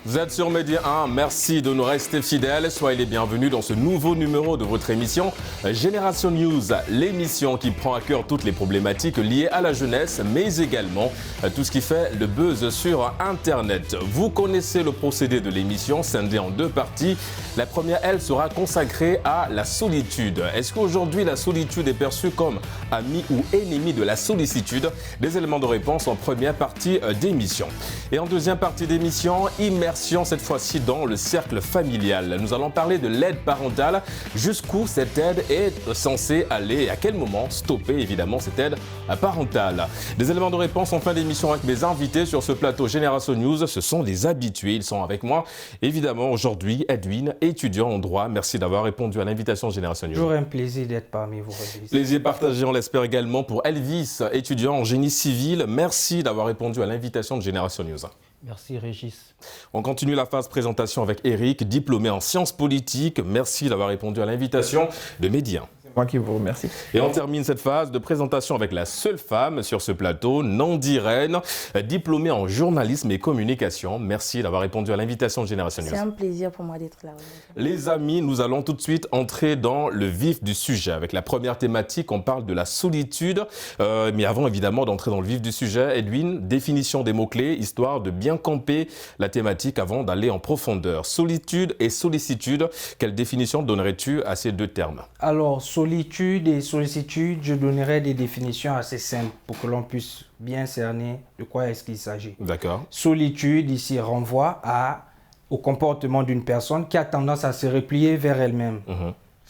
Vous êtes sur Média 1, merci de nous rester fidèles. Soyez les bienvenus dans ce nouveau numéro de votre émission Génération News, l'émission qui prend à cœur toutes les problématiques liées à la jeunesse, mais également tout ce qui fait le buzz sur Internet. Vous connaissez le procédé de l'émission, scindé en deux parties. La première, elle, sera consacrée à la solitude. Est-ce qu'aujourd'hui la solitude est perçue comme ami ou ennemi de la sollicitude? Des éléments de réponse en première partie d'émission. Et en deuxième partie d'émission, immersion cette fois-ci dans le cercle familial. Nous allons parler de l'aide parentale, jusqu'où cette aide est censée aller et à quel moment stopper évidemment cette aide parentale. Des éléments de réponse en fin d'émission avec mes invités sur ce plateau Génération News. Ce sont des habitués, ils sont avec moi. Évidemment aujourd'hui, Edwin, étudiant en droit. Merci d'avoir répondu à l'invitation de Génération News. Toujours un plaisir d'être parmi vous. Plaisir partagé, on l'espère également pour Elvis, étudiant en génie civil. Merci d'avoir répondu à l'invitation de Génération News. Merci Régis. On continue la phase présentation avec Eric, diplômé en sciences politiques. Merci d'avoir répondu à l'invitation de Média. C'est moi qui vous remercie. Et on termine cette phase de présentation avec la seule femme sur ce plateau, Nandy-Reine, diplômée en journalisme et communication. Merci d'avoir répondu à l'invitation de Génération News. C'est un plaisir pour moi d'être là. Les amis, nous allons tout de suite entrer dans le vif du sujet. Avec la première thématique, on parle de la solitude. Mais avant évidemment d'entrer dans le vif du sujet, Edwin, définition des mots-clés, histoire de bien camper la thématique avant d'aller en profondeur. Solitude et sollicitude, quelle définition donnerais-tu à ces deux termes? Alors, solitude et sollicitude, je donnerai des définitions assez simples pour que l'on puisse bien cerner de quoi est-ce qu'il s'agit. D'accord. Solitude, ici, renvoie au comportement d'une personne qui a tendance à se replier vers elle-même.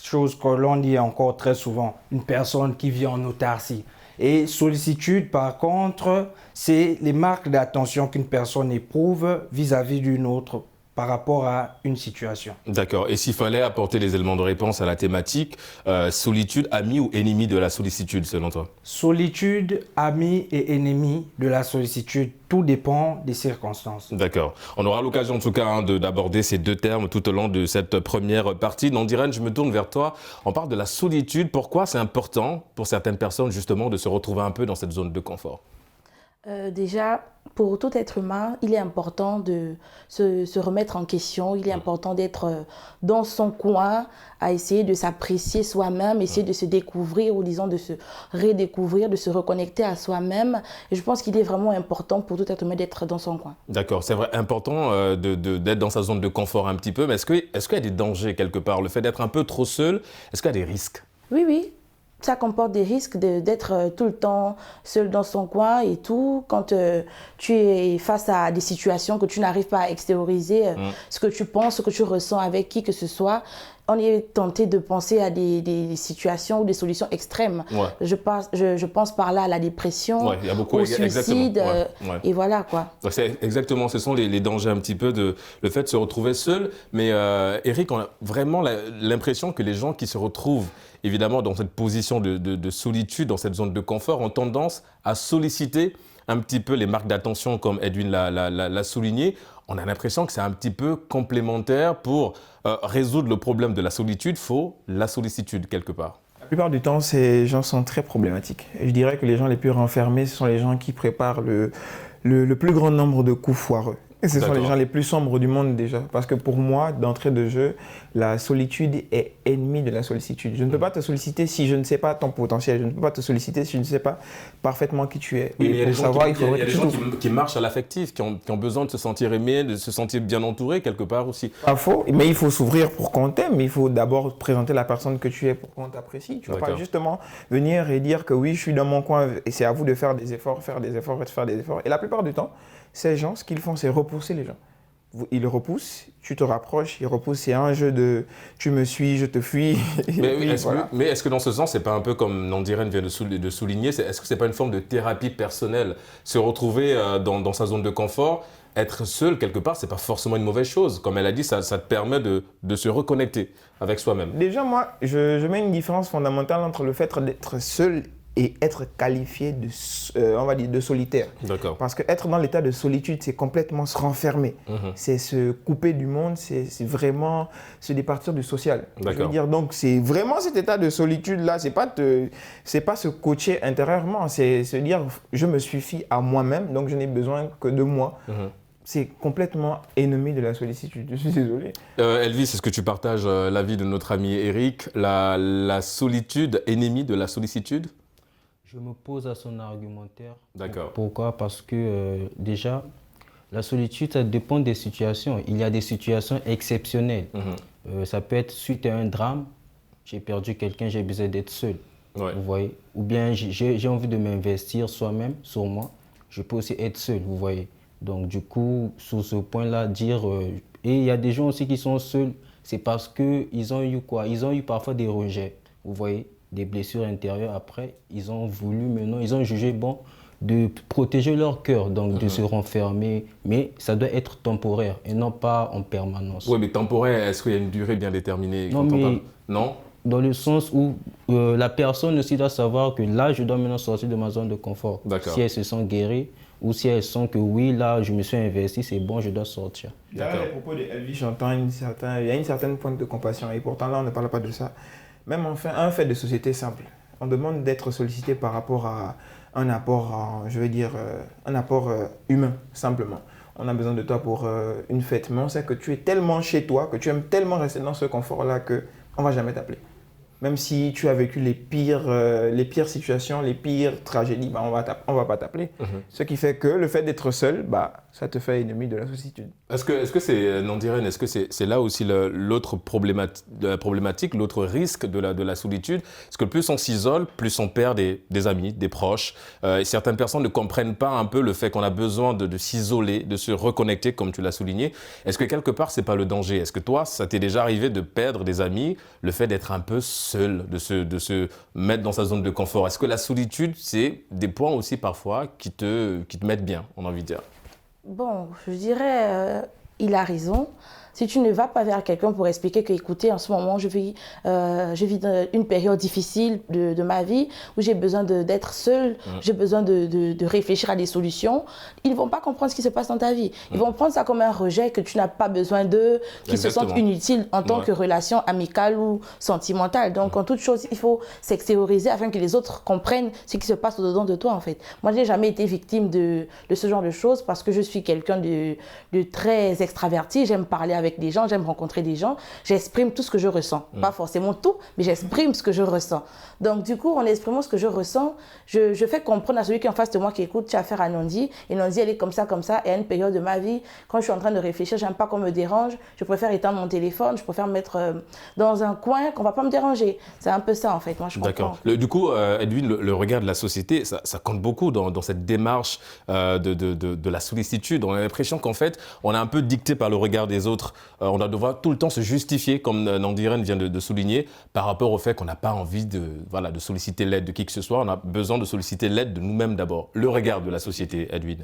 Chose que l'on dit encore très souvent, une personne qui vit en autarcie. Et sollicitude, par contre, c'est les marques d'attention qu'une personne éprouve vis-à-vis d'une autre par rapport à une situation. D'accord. Et s'il fallait apporter les éléments de réponse à la thématique, solitude, ami ou ennemi de la sollicitude, selon toi? Solitude, ami et ennemi de la sollicitude, tout dépend des circonstances. D'accord. On aura l'occasion en tout cas d'aborder ces deux termes tout au long de cette première partie. Nandy-Reine, je me tourne vers toi. On parle de la solitude. Pourquoi c'est important pour certaines personnes justement de se retrouver un peu dans cette zone de confort? Déjà, pour tout être humain, il est important de se remettre en question. Il est important d'être dans son coin, à essayer de s'apprécier soi-même, essayer de se découvrir ou disons de se redécouvrir, de se reconnecter à soi-même. Et je pense qu'il est vraiment important pour tout être humain d'être dans son coin. D'accord, c'est vrai, important d'être dans sa zone de confort un petit peu. Mais est-ce qu'il y a des dangers quelque part? Le fait d'être un peu trop seul, est-ce qu'il y a des risques? Oui, oui. Ça comporte des risques d'être tout le temps seul dans son coin et tout. Quand tu es face à des situations que tu n'arrives pas à extérioriser, ce que tu penses, ce que tu ressens avec qui que ce soit, on est tenté de penser à des situations ou des solutions extrêmes. Ouais. Je pense par là à la dépression, il y a beaucoup, au suicide, et voilà quoi. Donc exactement, ce sont les dangers un petit peu le fait de se retrouver seul. Mais Eric, on a vraiment l'impression que les gens qui se retrouvent évidemment dans cette position de solitude, dans cette zone de confort, ont tendance à solliciter un petit peu les marques d'attention comme Edwin l'a souligné. On a l'impression que c'est un petit peu complémentaire pour résoudre le problème de la solitude, faut la sollicitude quelque part. La plupart du temps, ces gens sont très problématiques. Je dirais que les gens les plus renfermés, ce sont les gens qui préparent le plus grand nombre de coups foireux. Et ce sont les gens les plus sombres du monde déjà. Parce que pour moi, d'entrée de jeu, la solitude est ennemie de la sollicitude. Je ne peux pas te solliciter si je ne sais pas ton potentiel. Je ne peux pas te solliciter si je ne sais pas parfaitement qui tu es. Oui, mais il y a des gens qui marchent à l'affectif, qui ont besoin de se sentir aimé, de se sentir bien entouré quelque part aussi. Pas faux, mais il faut s'ouvrir pour qu'on t'aime. Il faut d'abord présenter la personne que tu es pour qu'on t'apprécie. Tu ne vas pas justement venir et dire que oui, je suis dans mon coin et c'est à vous de faire des efforts. Et la plupart du temps, ces gens, ce qu'ils font, c'est repousser les gens. Ils repoussent, tu te rapproches, ils repoussent. C'est un jeu de tu me suis, je te fuis. Mais est-ce que dans ce sens, c'est pas un peu comme Nandy-Reine vient de souligner, est-ce que c'est pas une forme de thérapie personnelle? Se retrouver dans sa zone de confort, être seul quelque part, c'est pas forcément une mauvaise chose. Comme elle a dit, ça te permet de se reconnecter avec soi-même. Déjà, moi, je mets une différence fondamentale entre le fait d'être seul et être qualifié on va dire, de solitaire. D'accord. Parce qu'être dans l'état de solitude, c'est complètement se renfermer. C'est se couper du monde, c'est vraiment se départir du social. Je veux dire, donc c'est vraiment cet état de solitude-là, c'est pas se coacher intérieurement, c'est se dire je me suffis à moi-même, donc je n'ai besoin que de moi. c'est complètement ennemi de la sollicitude. Je suis désolé. Elvis, est-ce que tu partages l'avis de notre ami Eric, la solitude, ennemie de la sollicitude? Je m'oppose à son argumentaire. D'accord. Pourquoi? Parce que déjà, la solitude, ça dépend des situations. Il y a des situations exceptionnelles. Ça peut être suite à un drame, j'ai perdu quelqu'un, j'ai besoin d'être seul. Ouais. Vous voyez? Ou bien j'ai envie de m'investir soi-même, sur moi. Je peux aussi être seul, vous voyez? Donc du coup, sur ce point-là, dire... et il y a des gens aussi qui sont seuls, c'est parce qu'ils ont eu quoi? Ils ont eu parfois des rejets, vous voyez? Des blessures intérieures. Après, ils ont voulu maintenant, ils ont jugé bon de protéger leur cœur, donc de se renfermer. Mais ça doit être temporaire et non pas en permanence. Oui, mais temporaire, est-ce qu'il y a une durée bien déterminée? Non, mais... Non? Dans le sens où la personne aussi doit savoir que là, je dois maintenant sortir de ma zone de confort. Si elle se sent guérie ou si elle sent que oui, là, je me suis investi, c'est bon, je dois sortir. Derrière les propos de Elvis, j'entends il y a une certaine pointe de compassion et pourtant là, on ne parle pas de ça. Même enfin, un fait de société simple. On demande d'être sollicité par rapport à un apport, un apport humain, simplement. On a besoin de toi pour une fête, mais on sait que tu es tellement chez toi, que tu aimes tellement rester dans ce confort-là qu'on ne va jamais t'appeler. Même si tu as vécu les pires situations, les pires tragédies, bah, on va pas t'appeler. Ce qui fait que le fait d'être seul, bah, ça te fait ennemi de la solitude. Est-ce que c'est, Nandiren, est-ce que c'est là aussi l'autre problématique, l'autre risque de la solitude? Parce que plus on s'isole, plus on perd des amis, des proches. Et certaines personnes ne comprennent pas un peu le fait qu'on a besoin de s'isoler, de se reconnecter, comme tu l'as souligné. Est-ce que quelque part, c'est pas le danger? Est-ce que toi, ça t'est déjà arrivé de perdre des amis, le fait d'être un peu seul, de se mettre dans sa zone de confort? Est-ce que la solitude, c'est des points aussi parfois qui te mettent bien, on a envie de dire? Bon, je dirais, il a raison. Si tu ne vas pas vers quelqu'un pour expliquer que, écoutez, en ce moment, je vis une période difficile de ma vie où j'ai besoin d'être seule, j'ai besoin de réfléchir à des solutions, ils ne vont pas comprendre ce qui se passe dans ta vie. Ils vont prendre ça comme un rejet, que tu n'as pas besoin d'eux, qu'ils se sentent inutiles en tant que relation amicale ou sentimentale. Donc, en toute chose, il faut s'extérioriser afin que les autres comprennent ce qui se passe au-dedans de toi, en fait. Moi, je n'ai jamais été victime de ce genre de choses parce que je suis quelqu'un de très extraverti. J'aime parler avec des gens, j'aime rencontrer des gens, j'exprime tout ce que je ressens. Pas forcément tout, mais j'exprime ce que je ressens. Donc du coup, en exprimant ce que je ressens, je fais comprendre à celui qui est en face de moi qui écoute, tu as affaire à Nandi, et Nandi, elle est comme ça, et à une période de ma vie, quand je suis en train de réfléchir, j'aime pas qu'on me dérange, je préfère éteindre mon téléphone, je préfère me mettre dans un coin qu'on va pas me déranger. C'est un peu ça en fait, moi je comprends. D'accord. Du coup, Edwin, le regard de la société, ça compte beaucoup dans cette démarche de la sollicitude. On a l'impression qu'en fait, on est un peu dicté par le regard des autres. On doit devoir tout le temps se justifier, comme Nandiren vient de souligner, par rapport au fait qu'on n'a pas envie de solliciter l'aide de qui que ce soit. On a besoin de solliciter l'aide de nous-mêmes d'abord. Le regard de la société, Edwin.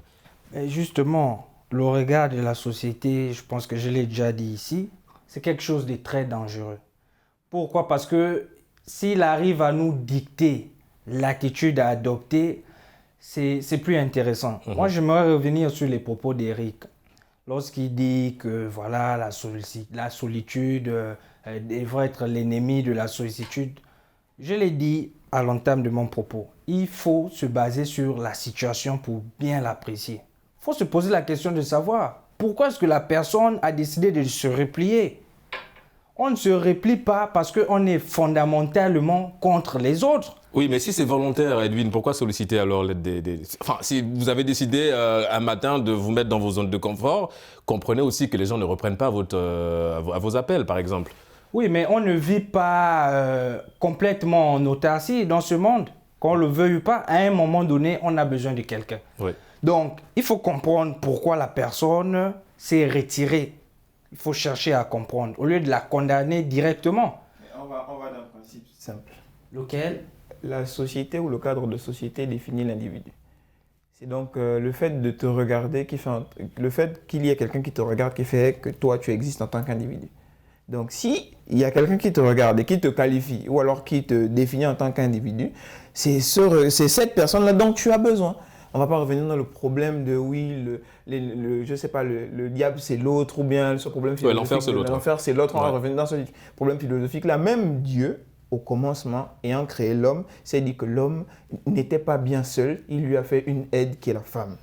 Et justement, le regard de la société, je pense que je l'ai déjà dit ici, c'est quelque chose de très dangereux. Pourquoi? Parce que s'il arrive à nous dicter l'attitude à adopter, c'est plus intéressant. Moi, j'aimerais revenir sur les propos d'Eric. Lorsqu'il dit que voilà, la solitude devrait être l'ennemi de la sollicitude, je l'ai dit à l'entame de mon propos. Il faut se baser sur la situation pour bien l'apprécier. Il faut se poser la question de savoir pourquoi est-ce que la personne a décidé de se replier. On ne se replie pas parce qu'on est fondamentalement contre les autres. Oui, mais si c'est volontaire, Edwin, pourquoi solliciter alors l'aide des... Enfin, si vous avez décidé un matin de vous mettre dans vos zones de confort, comprenez aussi que les gens ne reprennent pas à vos appels, par exemple. Oui, mais on ne vit pas complètement en autarcie dans ce monde. Qu'on le veuille ou pas, à un moment donné, on a besoin de quelqu'un. Oui. Donc, il faut comprendre pourquoi la personne s'est retirée. Il faut chercher à comprendre, au lieu de la condamner directement. On va d'un principe simple. Lequel? La société ou le cadre de société définit l'individu. C'est donc le fait de te regarder le fait qu'il y ait quelqu'un qui te regarde qui fait que toi tu existes en tant qu'individu. Donc si il y a quelqu'un qui te regarde et qui te qualifie ou alors qui te définit en tant qu'individu, c'est cette personne-là dont tu as besoin. On ne va pas revenir dans le problème de je sais pas, le diable c'est l'autre ou bien ce problème philosophique. L'enfer c'est l'autre. L'enfer c'est l'autre. On va revenir dans ce problème philosophique-là. Même Dieu, au commencement, ayant créé l'homme, s'est dit que l'homme n'était pas bien seul. Il lui a fait une aide qui est la femme.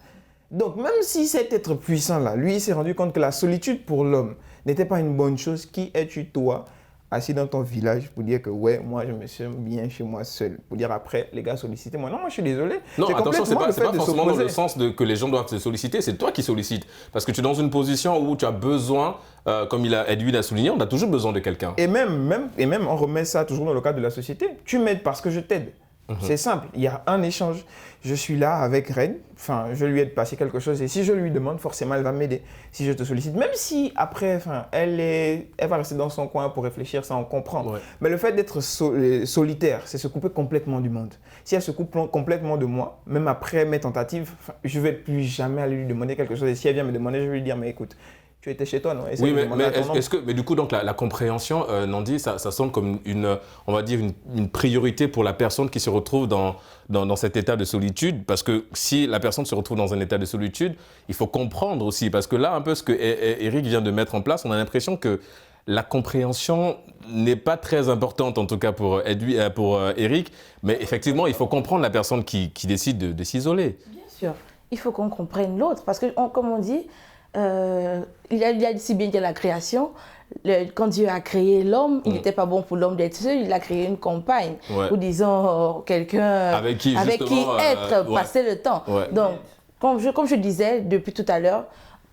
Donc, même si cet être puissant-là, lui, il s'est rendu compte que la solitude pour l'homme n'était pas une bonne chose, qui es-tu, toi, assis dans ton village pour dire que ouais, moi je me sens bien chez moi seul. Pour dire après, les gars, sollicitez-moi. Non, moi je suis désolé. Non, attention, c'est pas forcément dans le sens que les gens doivent te solliciter, c'est toi qui sollicites. Parce que tu es dans une position où tu as besoin, comme Edwin a souligné, on a toujours besoin de quelqu'un. Et même, on remet ça toujours dans le cadre de la société. Tu m'aides parce que je t'aide. C'est simple, il y a un échange. Je suis là avec Reine, enfin, je lui ai passé quelque chose et si je lui demande, forcément, elle va m'aider. Si je te sollicite, même si après, elle va rester dans son coin pour réfléchir, ça on comprend. Ouais. Mais le fait d'être solitaire, c'est se couper complètement du monde. Si elle se coupe complètement de moi, même après mes tentatives, je ne vais plus jamais aller lui demander quelque chose. Et si elle vient me demander, je vais lui dire, mais écoute, tu étais chez toi, non? Oui, mais du coup, donc, la compréhension, Nandi, ça semble comme on va dire une priorité pour la personne qui se retrouve dans cet état de solitude. Parce que si la personne se retrouve dans un état de solitude, il faut comprendre aussi. Parce que là, un peu ce que Eric vient de mettre en place, on a l'impression que la compréhension n'est pas très importante, en tout cas pour Eric. Mais effectivement, il faut comprendre la personne qui décide de s'isoler. Bien sûr, il faut qu'on comprenne l'autre. Parce que, comme on dit, il y a si bien qu'il y a la création. Quand Dieu a créé l'homme, il n'était pas bon pour l'homme d'être seul, il a créé une compagne, ou disons quelqu'un avec qui passer le temps. Ouais. Donc, comme je disais depuis tout à l'heure,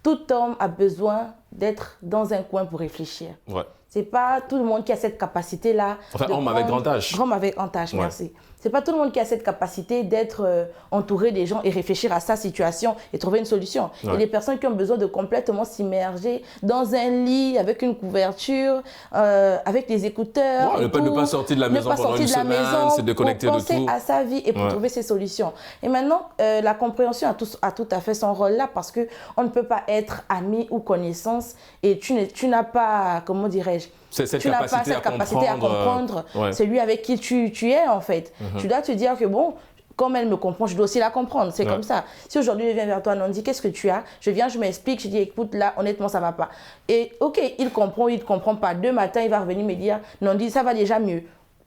tout homme a besoin d'être dans un coin pour réfléchir. Ouais. C'est pas tout le monde qui a cette capacité-là. Enfin, homme avec grand âge. Homme avec grand âge, merci. C'est pas tout le monde qui a cette capacité d'être entouré des gens et réfléchir à sa situation et trouver une solution. Ouais. Il y a des personnes qui ont besoin de complètement s'immerger dans un lit avec une couverture, avec des écouteurs. Ouais, ne pas sortir de la maison pendant une semaine, se déconnecter de tout. Pour penser à sa vie et pour trouver ses solutions. Et maintenant, la compréhension a tout à fait son rôle là parce qu'on ne peut pas être ami ou connaissance et tu n'as pas, comment dirais-je, tu n'as pas cette capacité à comprendre celui avec qui tu es en fait. Tu dois te dire que bon, comme elle me comprend, je dois aussi la comprendre. C'est comme ça. Si aujourd'hui je viens vers toi, Nandi, qu'est-ce que tu as? Je viens, je m'explique, je dis écoute là, honnêtement ça va pas. Et ok, il comprend, il ne comprend pas. Demain matin, il va revenir me dire Nandi, ça va déjà mieux.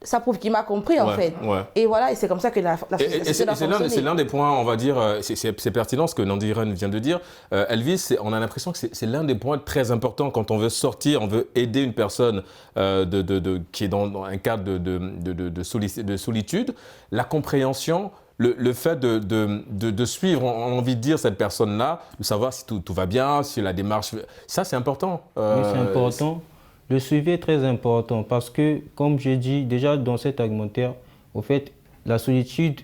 Ça prouve qu'il m'a compris en fait. Ouais. Et voilà, et c'est comme ça que la c'est l'un des points, on va dire, c'est pertinent ce que Nandi Ren vient de dire. Elvis, on a l'impression que c'est l'un des points très importants quand on veut sortir, on veut aider une personne qui est dans un cadre de solitude. La compréhension, le fait de suivre, on a envie de dire, cette personne-là, de savoir si tout va bien, si la démarche... Ça, c'est important. Oui, c'est important. Le suivi est très important parce que, comme j'ai dit déjà dans cet argumentaire, au fait, la solitude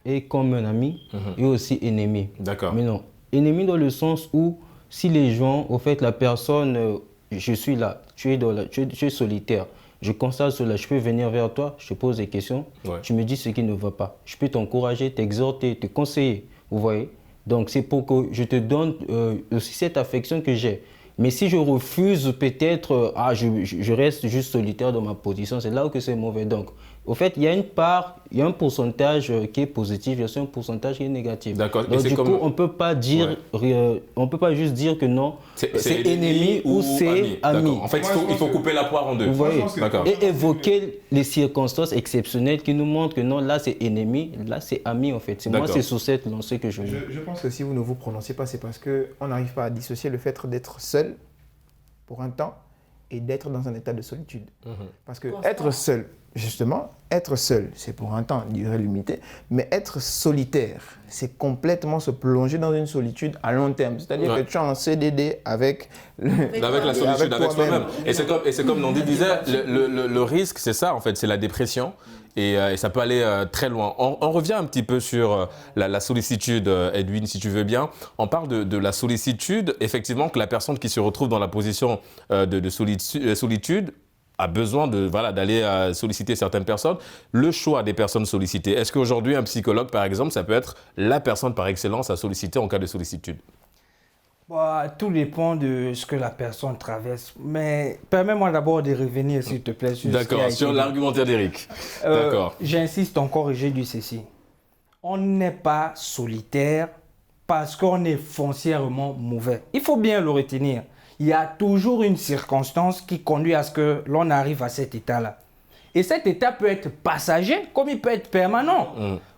est comme un ami et aussi ennemi. D'accord. Mais non, ennemi dans le sens où si les gens, au fait, la personne, je suis là, tu es solitaire, je constate cela, je peux venir vers toi, je te pose des questions, tu me dis ce qui ne va pas. Je peux t'encourager, t'exhorter, te conseiller, vous voyez. Donc c'est pour que je te donne aussi cette affection que j'ai. Mais si je refuse peut-être, je reste juste solitaire dans ma position, c'est là où c'est mauvais. Donc, au fait, il y a une part, il y a un pourcentage qui est positif, il y a aussi un pourcentage qui est négatif. D'accord. Donc, du coup, on ne peut pas dire, on peut pas juste dire que non, c'est ennemi ou c'est ami. En fait, il faut couper la poire en deux. Vous voyez. Et évoquer les circonstances exceptionnelles qui nous montrent que non, là c'est ennemi, là c'est ami en fait. Moi, c'est sur cette lancée que je dis. Je pense que si vous ne vous prononcez pas, c'est parce qu'on n'arrive pas à dissocier le fait d'être seul pour un temps et d'être dans un état de solitude. Parce que être seul, justement, être seul, c'est pour un temps, durée limitée, mais être solitaire, c'est complètement se plonger dans une solitude à long terme. C'est-à-dire que tu es en CDD avec la solitude, avec soi-même. Et c'est comme Nandi disait, le risque, c'est ça en fait, c'est la dépression. Et ça peut aller très loin. On revient un petit peu sur la sollicitude, Edwin, si tu veux bien. On parle de la sollicitude, effectivement, que la personne qui se retrouve dans la position de solitude a besoin d'aller solliciter certaines personnes. Le choix des personnes sollicitées. Est-ce qu'aujourd'hui, un psychologue, par exemple, ça peut être la personne par excellence à solliciter en cas de sollicitude? Tout dépend de ce que la personne traverse. Mais permets-moi d'abord de revenir, s'il te plaît, sur l'argumentaire d'Eric. D'accord. J'insiste encore et j'ai dit ceci. On n'est pas solitaire parce qu'on est foncièrement mauvais. Il faut bien le retenir. Il y a toujours une circonstance qui conduit à ce que l'on arrive à cet état-là. Et cet état peut être passager comme il peut être permanent.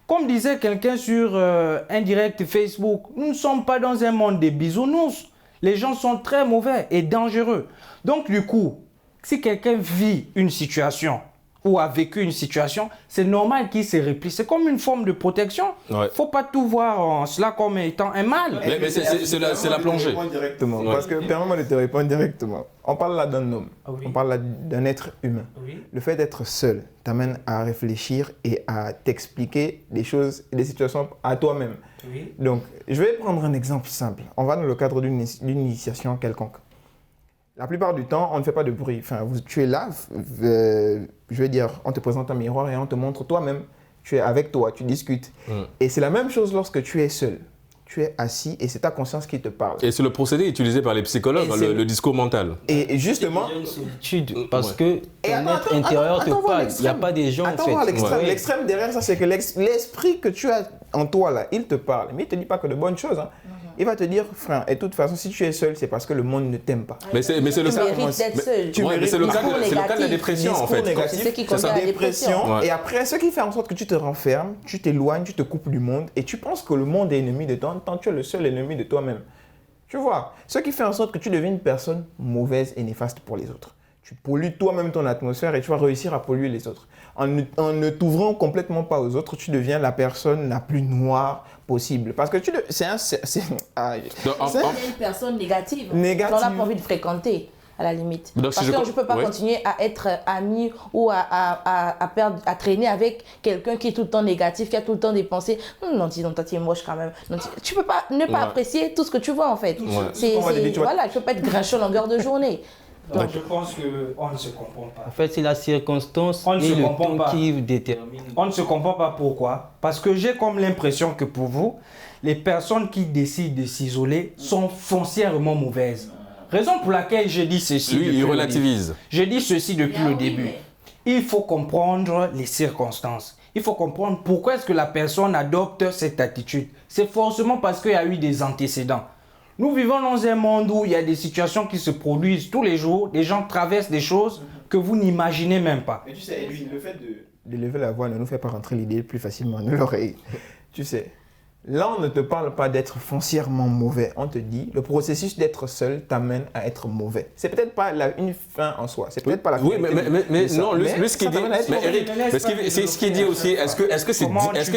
Comme disait quelqu'un sur un direct Facebook, nous ne sommes pas dans un monde des bisounours. Les gens sont très mauvais et dangereux. Donc du coup, si quelqu'un vit une situation ou a vécu une situation, c'est normal qu'il se replie. C'est comme une forme de protection. Il ne faut pas tout voir en cela comme étant un mal. Mais c'est la plongée. Directement, parce que permets-moi de te répondre directement. On parle là d'un homme, on parle là d'un être humain. Le fait d'être seul t'amène à réfléchir et à t'expliquer des choses et des situations à toi-même. Donc, je vais prendre un exemple simple. On va dans le cadre d'une initiation quelconque. La plupart du temps, on ne fait pas de bruit. Enfin, tu es là, je vais dire, on te présente un miroir et on te montre toi-même. Tu es avec toi, tu discutes. Et c'est la même chose lorsque tu es seul. Tu es assis et c'est ta conscience qui te parle. Et c'est le procédé utilisé par les psychologues, le discours mental. Et justement... Il y a une solitude parce que ton être intérieur te parle. Il n'y a pas des gens en fait. Attends, l'extrême. L'extrême derrière ça, c'est que l'esprit que tu as en toi là, il te parle. Mais il ne te dit pas que de bonnes choses. Hein. Il va te dire, frère, et de toute façon, si tu es seul, c'est parce que le monde ne t'aime pas. Mais c'est le cas. C'est le cas de la dépression, en fait. C'est ça, dépression. Et après, ce qui fait en sorte que tu te renfermes, tu t'éloignes, tu te coupes du monde et tu penses que le monde est ennemi de toi, tant tu es le seul ennemi de toi-même. Tu vois, ce qui fait en sorte que tu deviens une personne mauvaise et néfaste pour les autres. Tu pollues toi-même ton atmosphère et tu vas réussir à polluer les autres. En ne t'ouvrant complètement pas aux autres, tu deviens la personne la plus noire possible. Parce que c'est une personne négative. On n'a pas envie de fréquenter, à la limite. Donc, parce que je ne peux pas continuer à être ami ou à traîner avec quelqu'un qui est tout le temps négatif, qui a tout le temps des pensées. Non, dis-donc, toi, tu es moche quand même. Tu ne peux pas ne pas apprécier tout ce que tu vois, en fait. Voilà, je ne peux pas être grincheux longueur de journée. Donc je pense qu'on ne se comprend pas. En fait, c'est la circonstance et le temps qui détermine. On ne se comprend pas. Pourquoi? Parce que j'ai comme l'impression que pour vous, les personnes qui décident de s'isoler sont foncièrement mauvaises. Raison pour laquelle je dis ceci. Lui, il relativise. Je dis ceci depuis le début. Il faut comprendre les circonstances. Il faut comprendre pourquoi est-ce que la personne adopte cette attitude. C'est forcément parce qu'il y a eu des antécédents. Nous vivons dans un monde où il y a des situations qui se produisent tous les jours. Des gens traversent des choses que vous n'imaginez même pas. Mais tu sais, le fait de lever la voix ne nous fait pas rentrer l'idée plus facilement dans l'oreille. Tu sais, là, on ne te parle pas d'être foncièrement mauvais. On te dit, le processus d'être seul t'amène à être mauvais. C'est peut-être pas une fin en soi. C'est peut-être pas la fin. Oui, mais non, lui, ce qu'il dit... Mais Eric, ce qu'il dit aussi, est-ce que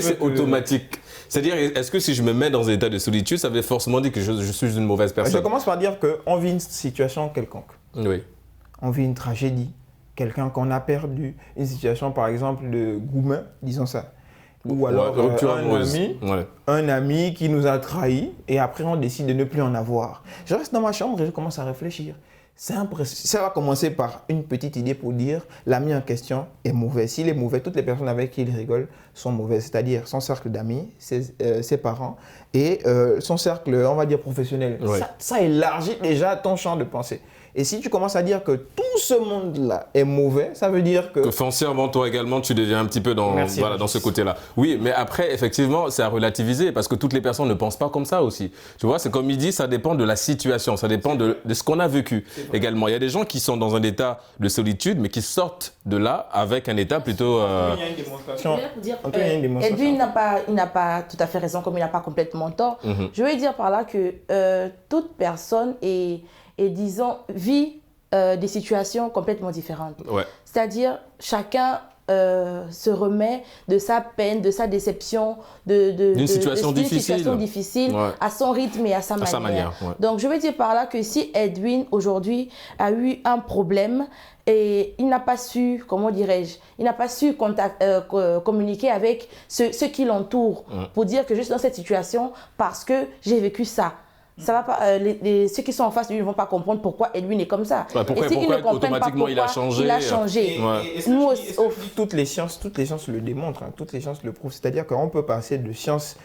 c'est automatique? C'est-à-dire, est-ce que si je me mets dans un état de solitude, ça veut forcément dire que je suis une mauvaise personne? Je commence par dire qu'on vit une situation quelconque. Oui. On vit une tragédie. Quelqu'un qu'on a perdu. Une situation, par exemple, de Goumin, disons ça. Ou alors un ami qui nous a trahis et après on décide de ne plus en avoir. Je reste dans ma chambre et je commence à réfléchir. Ça va commencer par une petite idée pour dire l'ami en question est mauvais. S'il est mauvais, toutes les personnes avec qui il rigole sont mauvaises. C'est-à-dire son cercle d'amis, ses parents et son cercle, on va dire, professionnel. Ouais. Ça élargit déjà ton champ de pensée. Et si tu commences à dire que tout ce monde-là est mauvais, ça veut dire que... Foncièrement, toi également, tu deviens un petit peu dans ce côté-là. Oui, mais après, effectivement, c'est à relativiser parce que toutes les personnes ne pensent pas comme ça aussi. Tu vois, c'est comme il dit, ça dépend de la situation, ça dépend de ce qu'on a vécu également. Il y a des gens qui sont dans un état de solitude, mais qui sortent de là avec un état plutôt... Il y a une démonstration. Edwin n'a pas tout à fait raison, comme il n'a pas complètement tort. Je veux dire par là que toute personne vit des situations complètement différentes. Ouais. C'est-à-dire, chacun se remet de sa peine, de sa déception, d'une situation difficile à son rythme et à sa manière. Ouais. Donc, je veux dire par là que si Edwin, aujourd'hui, a eu un problème et il n'a pas su, communiquer avec ceux qui l'entourent pour dire que je suis dans cette situation parce que j'ai vécu ça. Ça va pas, ceux qui sont en face de lui ne vont pas comprendre pourquoi Edwin est comme ça. Pourquoi automatiquement il a changé. Nous, toutes les sciences le démontrent, toutes les sciences le prouvent. C'est-à-dire qu'on peut passer de sciences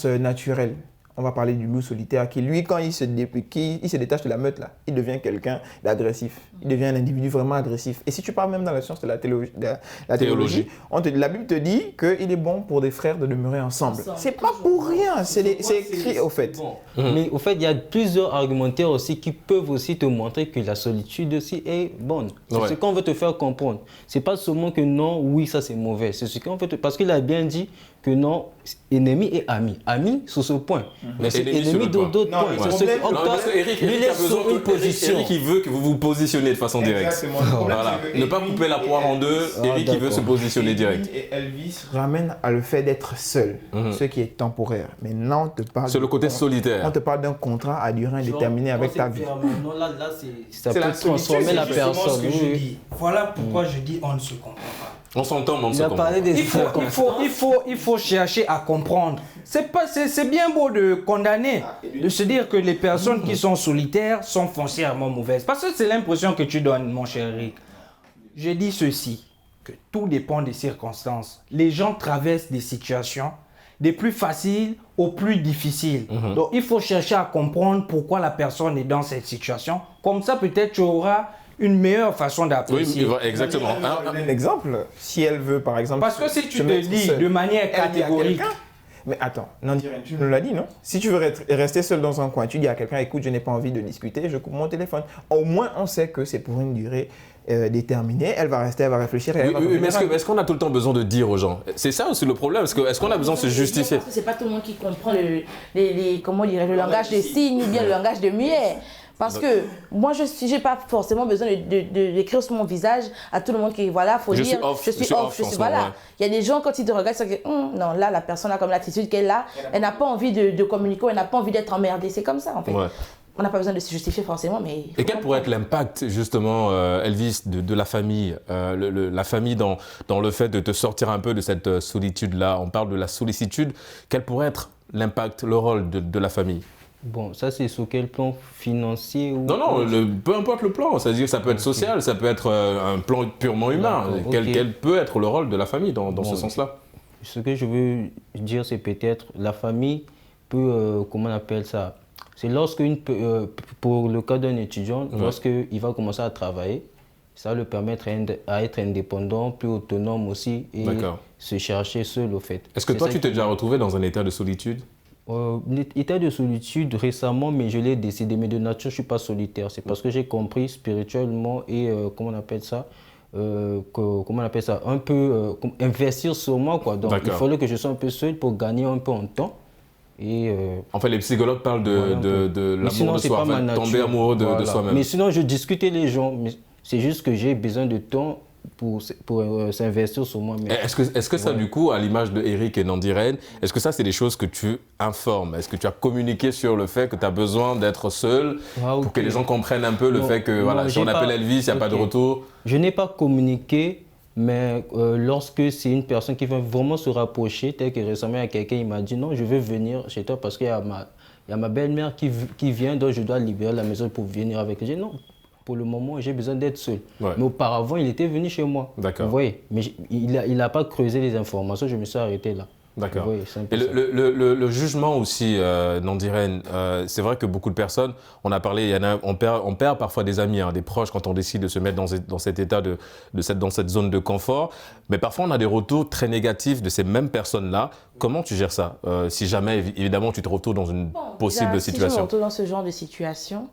naturelles. On va parler du loup solitaire qui, lui, quand il se détache de la meute, là, il devient quelqu'un d'agressif. Il devient un individu vraiment agressif. Et si tu parles même dans la science de la théologie, la Bible te dit qu'il est bon pour des frères de demeurer ensemble. C'est pas pour rien, c'est écrit au fait. Bon. Mais au fait, il y a plusieurs argumentaires aussi qui peuvent aussi te montrer que la solitude aussi est bonne. C'est ce qu'on veut te faire comprendre. C'est pas seulement que non, oui, ça c'est mauvais. C'est ce qu'on veut parce qu'il a bien dit, que non, ennemi et ami. Ami sur ce point. Mais c'est ennemi d'autres points. Eric il veut que vous vous positionnez de façon directe. Voilà. Ne pas couper la poire en deux. Eric, il veut se positionner direct. Et Elvis ramène à le fait d'être seul, ce qui est temporaire. Mais là, on te parle... C'est le côté solitaire. On te parle d'un contrat à durée indéterminée avec ta vie. Non, là, ça peut transformer la personne. Voilà pourquoi je dis on ne se comprend pas. On s'entend, mais on se comprend. Il faut chercher à comprendre. C'est bien beau de condamner, de se dire que les personnes qui sont solitaires sont foncièrement mauvaises. Parce que c'est l'impression que tu donnes, mon cher Eric. Je dis ceci, que tout dépend des circonstances. Les gens traversent des situations des plus faciles aux plus difficiles. Donc il faut chercher à comprendre pourquoi la personne est dans cette situation. Comme ça, peut-être tu auras une meilleure façon d'apprécier. Oui, exactement. Un exemple, si elle veut par exemple... Parce que si tu te dis de manière catégorique... Mais attends, Nandiren, tu nous l'as dit, non? Si tu veux rester seul dans un coin, tu dis à quelqu'un, écoute, je n'ai pas envie de discuter, je coupe mon téléphone. Au moins, on sait que c'est pour une durée déterminée. Elle va rester, elle va réfléchir. Et mais est-ce qu'on a tout le temps besoin de dire aux gens? C'est ça aussi le problème. Est-ce qu'on a besoin de se justifier? C'est pas tout le monde qui comprend le langage des signes ou bien le langage de muet. Parce que moi, je n'ai pas forcément besoin d'écrire sur mon visage à tout le monde qui, voilà, faut dire, je suis off, voilà. Il y a des gens, quand ils te regardent, ils se disent, non, là, la personne a comme l'attitude qu'elle a, elle n'a pas envie de communiquer, elle n'a pas envie d'être emmerdée. C'est comme ça, en fait. Ouais. On n'a pas besoin de se justifier forcément, mais... Et quel pourrait être l'impact, justement, Elvis, de la famille, la famille dans le fait de te sortir un peu de cette solitude-là? On parle de la sollicitude. Quel pourrait être l'impact, le rôle de la famille? Bon, ça c'est sur quel plan financier ou... Non, peu importe le plan, c'est-à-dire que ça peut être social, ça peut être un plan purement humain. Quel peut être le rôle de la famille dans ce sens-là? Ce que je veux dire, c'est peut-être la famille peut, comment on appelle ça? C'est lorsque, pour le cas d'un étudiant, lorsqu'il va commencer à travailler, ça va le permettre à être indépendant, plus autonome aussi et se chercher seul au fait. Est-ce que toi, tu t'es déjà retrouvé dans un état de solitude? État de solitude récemment, mais je l'ai décidé. Mais de nature, je ne suis pas solitaire. C'est parce que j'ai compris spirituellement et, comment on appelle ça, un peu investir sur moi, quoi. Donc, il fallait que je sois un peu seul pour gagner un peu en temps. Et, en fait, les psychologues parlent de l'amour de soi, tomber amoureux de soi-même. Mais sinon, je discutais les gens. C'est juste que j'ai besoin de temps pour s'investir sur moi-même. Est-ce que ça, du coup, à l'image de Eric et Nandiren, est-ce que ça, c'est des choses que tu informes? Est-ce que tu as communiqué sur le fait que tu as besoin d'être seul pour que les gens comprennent un peu le fait que si on appelle Elvis, il n'y a pas de retour? Je n'ai pas communiqué, mais lorsque c'est une personne qui veut vraiment se rapprocher, tel que récemment, il y a quelqu'un qui m'a dit non, je veux venir chez toi parce qu'il y a ma belle-mère qui vient, donc je dois libérer la maison pour venir avec elle. J'ai dit non. Pour le moment, j'ai besoin d'être seul. Ouais. Mais auparavant, il était venu chez moi. D'accord. Vous voyez, mais il n'a pas creusé les informations, je me suis arrêté là. D'accord. Et le jugement aussi, Nandiren, c'est vrai que beaucoup de personnes, on a parlé, on perd parfois des amis, des proches quand on décide de se mettre dans cet état, dans cette zone de confort. Mais parfois, on a des retours très négatifs de ces mêmes personnes-là. Comment tu gères ça si jamais, évidemment, tu te retrouves dans une possible situation? Si je me retrouve dans ce genre de situation,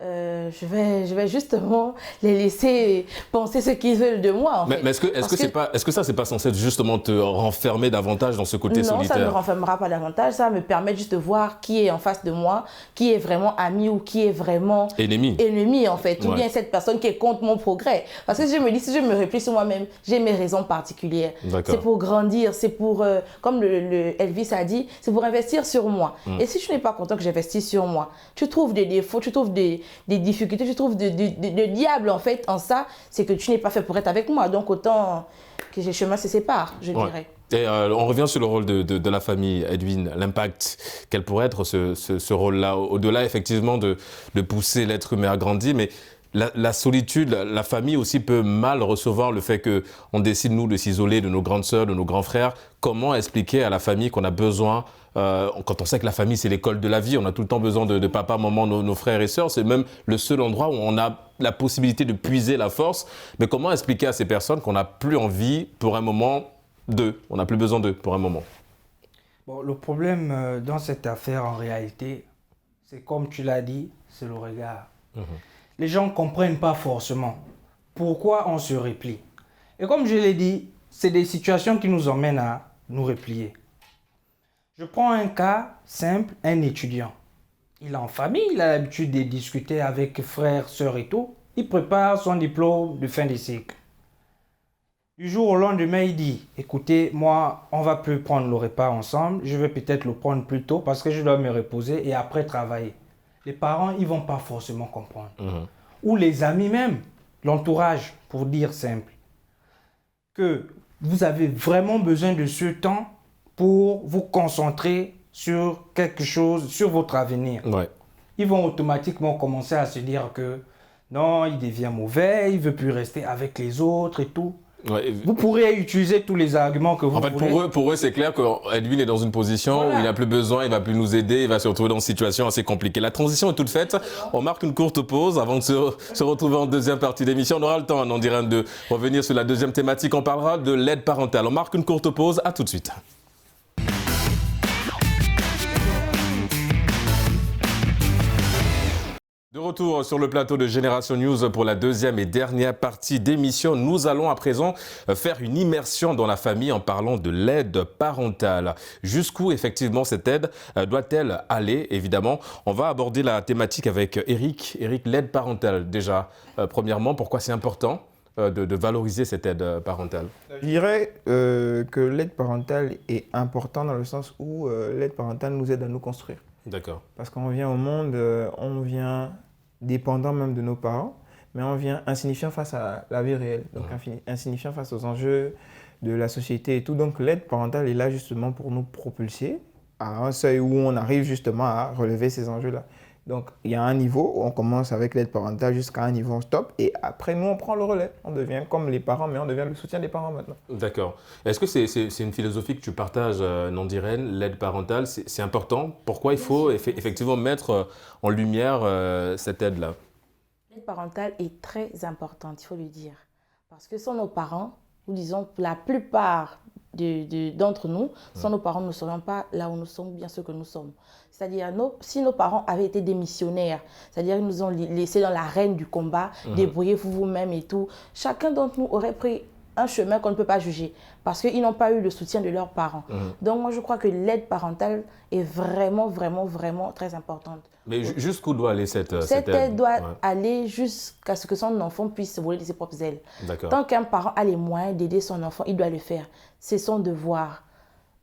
je vais justement les laisser penser ce qu'ils veulent de moi. En fait. Mais est-ce que ça, c'est pas censé être justement te renfermer davantage dans ce côté solitaire? Non, ça ne me renfermera pas davantage. Ça me permet juste de voir qui est en face de moi, qui est vraiment ami ou qui est vraiment ennemi en fait. Ou bien cette personne qui est contre mon progrès. Parce que je me dis, si je me replie sur moi-même, j'ai mes raisons particulières. C'est pour grandir, c'est pour, comme le Elvis a dit, c'est pour investir sur moi. Et si tu n'es pas content que j'investisse sur moi, tu trouves des défauts, tu trouves des difficultés, tu trouves de diable en fait en ça, c'est que tu n'es pas fait pour être avec moi. Donc autant que les chemins se séparent, je dirais. Et on revient sur le rôle de la famille, Edwin, l'impact, quel pourrait être ce rôle-là, au-delà effectivement de pousser l'être humain à grandir, mais la solitude, la famille aussi peut mal recevoir le fait qu'on décide, nous, de s'isoler de nos grandes sœurs, de nos grands frères. Comment expliquer à la famille qu'on a besoin, quand on sait que la famille, c'est l'école de la vie, on a tout le temps besoin de papa, maman, nos frères et sœurs, c'est même le seul endroit où on a la possibilité de puiser la force. Mais comment expliquer à ces personnes qu'on n'a plus envie pour un moment d'eux, on n'a plus besoin d'eux pour un moment? Bon, le problème dans cette affaire, en réalité, c'est comme tu l'as dit, c'est le regard. Les gens ne comprennent pas forcément pourquoi on se replie. Et comme je l'ai dit, c'est des situations qui nous emmènent à nous replier. Je prends un cas simple, un étudiant. Il est en famille, il a l'habitude de discuter avec frères, sœurs et tout. Il prépare son diplôme de fin de cycle. Du jour au lendemain, il dit, écoutez, moi, on va plus prendre le repas ensemble. Je vais peut-être le prendre plus tôt parce que je dois me reposer et après travailler. Les parents, ils vont pas forcément comprendre. Ou les amis même, l'entourage, pour dire simple. Que vous avez vraiment besoin de ce temps pour vous concentrer sur quelque chose, sur votre avenir. Ouais. Ils vont automatiquement commencer à se dire que non, il devient mauvais, il ne veut plus rester avec les autres et tout. Ouais. Vous pourrez utiliser tous les arguments que vous voulez. En fait, pour eux, c'est clair qu'Edwin est dans une position où il n'a plus besoin, il va plus nous aider, il va se retrouver dans une situation assez compliquée. La transition est toute faite. On marque une courte pause avant de se retrouver en deuxième partie d'émission. On aura le temps, Nandiren, de revenir sur la deuxième thématique. On parlera de l'aide parentale. On marque une courte pause. À tout de suite. De retour sur le plateau de Génération News pour la deuxième et dernière partie d'émission. Nous allons à présent faire une immersion dans la famille en parlant de l'aide parentale. Jusqu'où effectivement cette aide doit-elle aller? Évidemment, on va aborder la thématique avec Eric. Eric, l'aide parentale déjà. Premièrement, pourquoi c'est important de valoriser cette aide parentale? Je dirais que l'aide parentale est importante dans le sens où l'aide parentale nous aide à nous construire. D'accord. Parce qu'on vient au monde, on vient dépendant même de nos parents, mais on vient insignifiant face à la vie réelle, donc insignifiant face aux enjeux de la société et tout. Donc l'aide parentale est là justement pour nous propulser à un seuil où on arrive justement à relever ces enjeux-là. Donc il y a un niveau où on commence avec l'aide parentale jusqu'à un niveau stop et après nous on prend le relais. On devient comme les parents, mais on devient le soutien des parents maintenant. D'accord. Est-ce que c'est une philosophie que tu partages, Nandiren, l'aide parentale? C'est important. Pourquoi il faut effectivement mettre en lumière cette aide-là? L'aide parentale est très importante, il faut le dire. Parce que sans nos parents, nous disons la plupart d'entre nous, sans nos parents, nous ne serions pas là où nous sommes, bien ce que nous sommes. C'est-à-dire, si nos parents avaient été des missionnaires, c'est-à-dire qu'ils nous ont laissés dans l'arène du combat, débrouillez-vous vous-même et tout, chacun d'entre nous aurait pris un chemin qu'on ne peut pas juger parce qu'ils n'ont pas eu le soutien de leurs parents. Donc moi, je crois que l'aide parentale est vraiment, vraiment, vraiment très importante. Mais jusqu'où doit aller cette aide? Cette aide doit aller jusqu'à ce que son enfant puisse voler de ses propres ailes. Tant qu'un parent a les moyens d'aider son enfant, il doit le faire. C'est son devoir.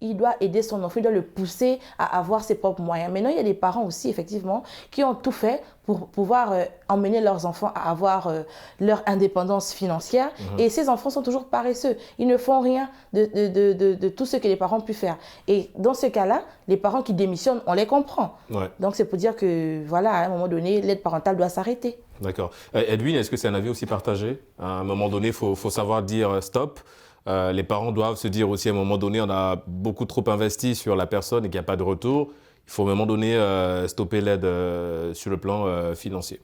Il doit aider son enfant, il doit le pousser à avoir ses propres moyens. Maintenant, il y a des parents aussi, effectivement, qui ont tout fait pour pouvoir emmener leurs enfants à avoir leur indépendance financière. Et ces enfants sont toujours paresseux. Ils ne font rien de tout ce que les parents ont pu faire. Et dans ce cas-là, les parents qui démissionnent, on les comprend. Ouais. Donc, c'est pour dire que, voilà, à un moment donné, l'aide parentale doit s'arrêter. D'accord. Edwin, est-ce que c'est un avis aussi partagé? À un moment donné, il faut savoir dire stop. Les parents doivent se dire aussi à un moment donné, on a beaucoup trop investi sur la personne et qu'il n'y a pas de retour. Il faut à un moment donné stopper l'aide sur le plan financier.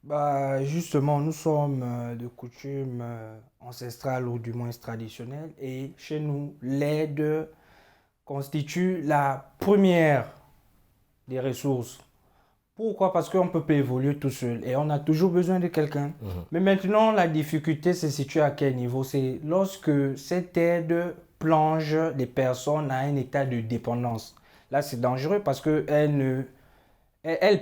Bah, justement, nous sommes de coutume ancestrale ou du moins traditionnelle. Et chez nous, l'aide constitue la première des ressources. Pourquoi? Parce qu'on ne peut pas évoluer tout seul et on a toujours besoin de quelqu'un. Mais maintenant, la difficulté se situe à quel niveau? C'est lorsque cette aide plonge les personnes à un état de dépendance. Là, c'est dangereux parce qu'elles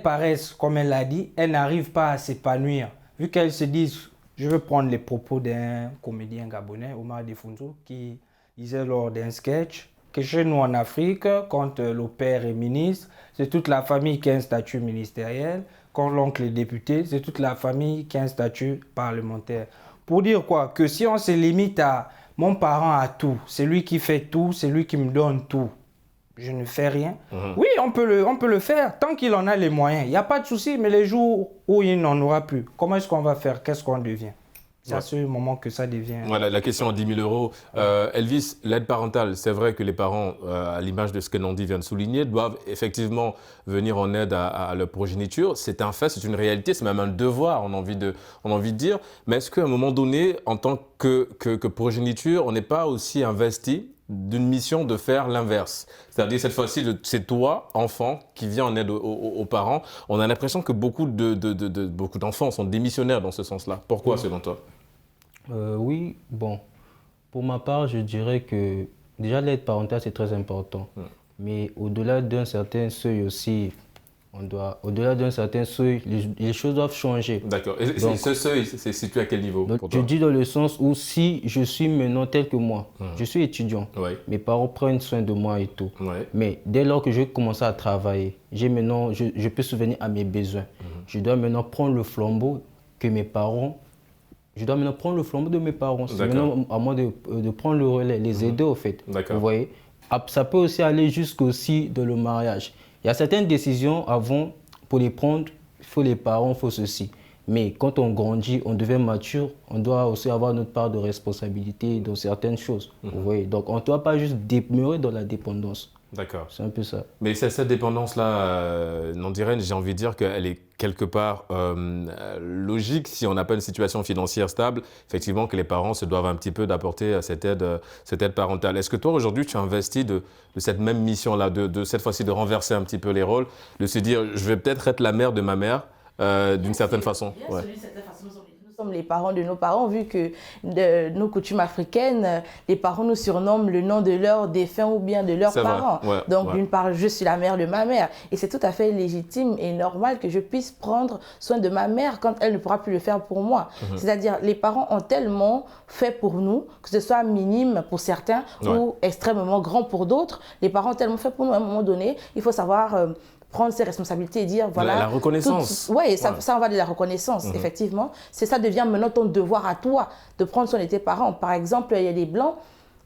paraissent, comme elle l'a dit, elles n'arrivent pas à s'épanouir. Vu qu'elles se disent, je vais prendre les propos d'un comédien gabonais, Omar Defunzo, qui disait lors d'un sketch que chez nous en Afrique, quand le père est ministre, c'est toute la famille qui a un statut ministériel. Quand l'oncle est député, c'est toute la famille qui a un statut parlementaire. Pour dire quoi? Que si on se limite à mon parent a tout, c'est lui qui fait tout, c'est lui qui me donne tout, je ne fais rien. Oui, on peut le faire tant qu'il en a les moyens. Il n'y a pas de souci, mais les jours où il n'en aura plus, comment est-ce qu'on va faire? Qu'est-ce qu'on devient? C'est à ce moment que ça devient... Voilà, la question à 10 000 euros. Elvis, l'aide parentale, c'est vrai que les parents, à l'image de ce que Nandi vient de souligner, doivent effectivement venir en aide à leur progéniture. C'est un fait, c'est une réalité, c'est même un devoir, on a envie de dire. Mais est-ce qu'à un moment donné, en tant que progéniture, on n'est pas aussi investi d'une mission de faire l'inverse? C'est-à-dire, cette fois-ci, c'est toi, enfant, qui viens en aide aux parents. On a l'impression que beaucoup d'enfants sont démissionnaires dans ce sens-là. Pourquoi, selon toi? Oui, bon, pour ma part, je dirais que Déjà, l'aide parentale, c'est très important. Mais au-delà d'un certain seuil aussi, au-delà d'un certain seuil, les choses doivent changer. D'accord. Et ce seuil, c'est situé à quel niveau pour toi? Je dis dans le sens où si je suis maintenant tel que moi, je suis étudiant, mes parents prennent soin de moi et tout. Mais dès lors que je commence à travailler, je peux subvenir à mes besoins. Je dois maintenant prendre le flambeau que mes parents. Je dois maintenant prendre le flambeau de mes parents. C'est maintenant à moi de prendre le relais, les aider au fait. Vous voyez? Ça peut aussi aller jusqu'aussi dans le mariage. Il y a certaines décisions avant, pour les prendre, il faut les parents, il faut ceci. Mais quand on grandit, on devient mature, on doit aussi avoir notre part de responsabilité dans certaines choses. Vous voyez? Donc on ne doit pas juste demeurer dans la dépendance. D'accord. C'est un peu ça. Mais cette dépendance-là, Nandiren, j'ai envie de dire qu'elle est quelque part logique si on n'a pas une situation financière stable, effectivement que les parents se doivent un petit peu d'apporter cette aide parentale. Est-ce que toi aujourd'hui tu as investi de cette même mission-là, de cette fois-ci de renverser un petit peu les rôles, de se dire je vais peut-être être la mère de ma mère d'une certaine façon? Nous sommes les parents de nos parents, vu que de nos coutumes africaines, les parents nous surnomment le nom de leurs défunts ou bien de leurs parents. Donc, d'une part, je suis la mère de ma mère. Et c'est tout à fait légitime et normal que je puisse prendre soin de ma mère quand elle ne pourra plus le faire pour moi. C'est-à-dire, les parents ont tellement fait pour nous, que ce soit minime pour certains ou extrêmement grand pour d'autres. Les parents ont tellement fait pour nous à un moment donné. Il faut savoir prendre ses responsabilités et dire voilà. La reconnaissance. Oui, ça on va de la reconnaissance, effectivement. Ça devient maintenant ton devoir à toi de prendre soin de tes parents. Par exemple, il y a des Blancs,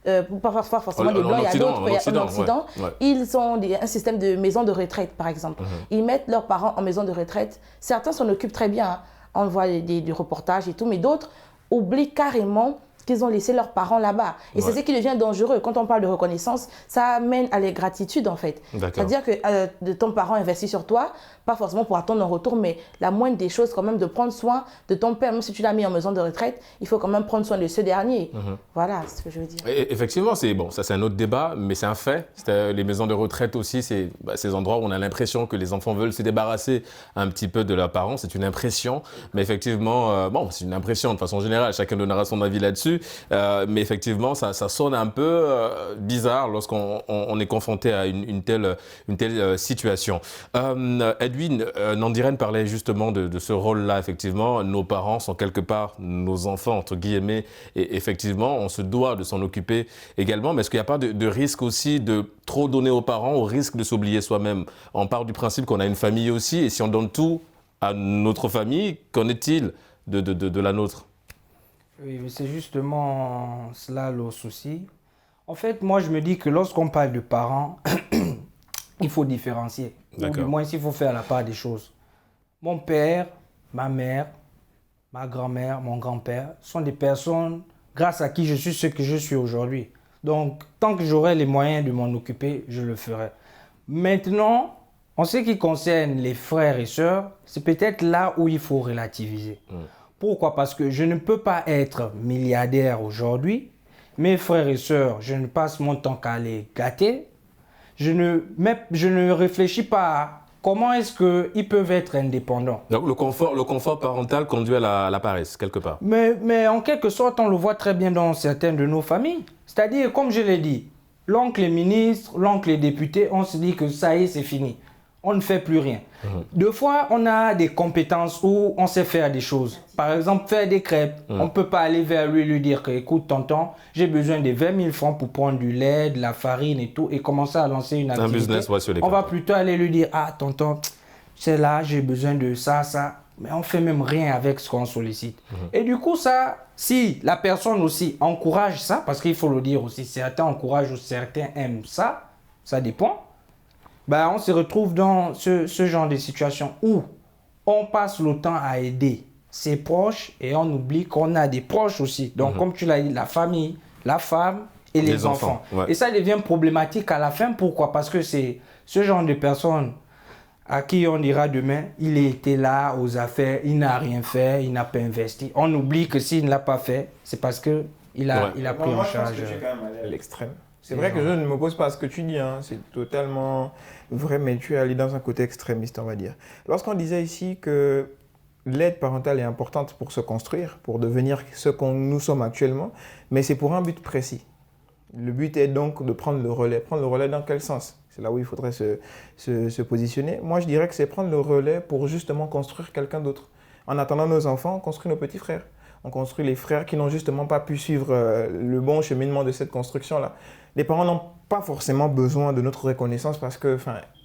pas forcément des Blancs, il y a d'autres, en Occident, ils ont un système de maison de retraite, par exemple. Ils mettent leurs parents en maison de retraite. Certains s'en occupent très bien, hein. On voit des reportages et tout, mais d'autres oublient carrément qu'ils ont laissé leurs parents là-bas. Et c'est ce qui devient dangereux. Quand on parle de reconnaissance, ça amène à l'ingratitude, en fait. C'est-à-dire que ton parent investit sur toi, pas forcément pour attendre un retour, mais la moindre des choses, quand même, de prendre soin de ton père, même si tu l'as mis en maison de retraite, il faut quand même prendre soin de ce dernier. Voilà ce que je veux dire. Et effectivement, ça c'est un autre débat, mais c'est un fait. Les maisons de retraite aussi, c'est ces endroits où on a l'impression que les enfants veulent se débarrasser un petit peu de leurs parents. C'est une impression, mais effectivement, c'est une impression de façon générale. Chacun donnera son avis là-dessus. Mais effectivement, ça sonne un peu bizarre lorsqu'on est confronté à une telle situation. Edwin, Nandiren parlait justement de ce rôle-là. Effectivement, nos parents sont quelque part nos enfants, entre guillemets, et effectivement, on se doit de s'en occuper également. Mais est-ce qu'il n'y a pas de risque aussi de trop donner aux parents, au risque de s'oublier soi-même? On part du principe qu'on a une famille aussi, et si on donne tout à notre famille, qu'en est-il de la nôtre? Oui, c'est justement cela le souci. En fait, moi, je me dis que lorsqu'on parle de parents, il faut différencier. Ou du moins, il faut faire la part des choses. Mon père, ma mère, ma grand-mère, mon grand-père sont des personnes grâce à qui je suis ce que je suis aujourd'hui. Donc, tant que j'aurai les moyens de m'en occuper, je le ferai. Maintenant, en ce qui concerne les frères et sœurs, c'est peut-être là où il faut relativiser. Pourquoi? Parce que je ne peux pas être milliardaire aujourd'hui. Mes frères et sœurs, je ne passe mon temps qu'à les gâter. Je ne réfléchis pas à comment est-ce qu'ils peuvent être indépendants. Donc le confort parental conduit à la paresse, quelque part. Mais en quelque sorte, on le voit très bien dans certaines de nos familles. C'est-à-dire, comme je l'ai dit, l'oncle est ministre, l'oncle est député, on se dit que ça y est, c'est fini. On ne fait plus rien. Deux fois, on a des compétences où on sait faire des choses. Par exemple, faire des crêpes. On ne peut pas aller vers lui et lui dire que, écoute, tonton, j'ai besoin de 20 000 francs pour prendre du lait, de la farine et tout, et commencer à lancer une activité. Un business, sur les on va plutôt aller lui dire, ah, tonton, c'est là, j'ai besoin de ça, ça. Mais on ne fait même rien avec ce qu'on sollicite. Et du coup, ça, si la personne aussi encourage ça, parce qu'il faut le dire aussi, certains encouragent ou certains aiment ça, ça dépend. Ben, on se retrouve dans ce genre de situation où on passe le temps à aider ses proches et on oublie qu'on a des proches aussi. Donc, comme tu l'as dit, la famille, la femme et les enfants. Et ça devient problématique à la fin. Pourquoi? Parce que c'est ce genre de personnes à qui on dira demain, il était là aux affaires, il n'a rien fait, il n'a pas investi. On oublie que s'il ne l'a pas fait, c'est parce qu'il a pris en charge. Je pense que tu es quand même allé à l'extrême. C'est vrai que je ne m'oppose pas à ce que tu dis, hein. C'est totalement vrai, mais tu es allé dans un côté extrémiste, on va dire. Lorsqu'on disait ici que l'aide parentale est importante pour se construire, pour devenir ce qu'on nous sommes actuellement, mais c'est pour un but précis. Le but est donc de prendre le relais. Prendre le relais dans quel sens? C'est là où il faudrait se positionner. Moi, je dirais que c'est prendre le relais pour justement construire quelqu'un d'autre. En attendant nos enfants, on construit nos petits frères. On construit les frères qui n'ont justement pas pu suivre le bon cheminement de cette construction-là. Les parents n'ont pas forcément besoin de notre reconnaissance parce que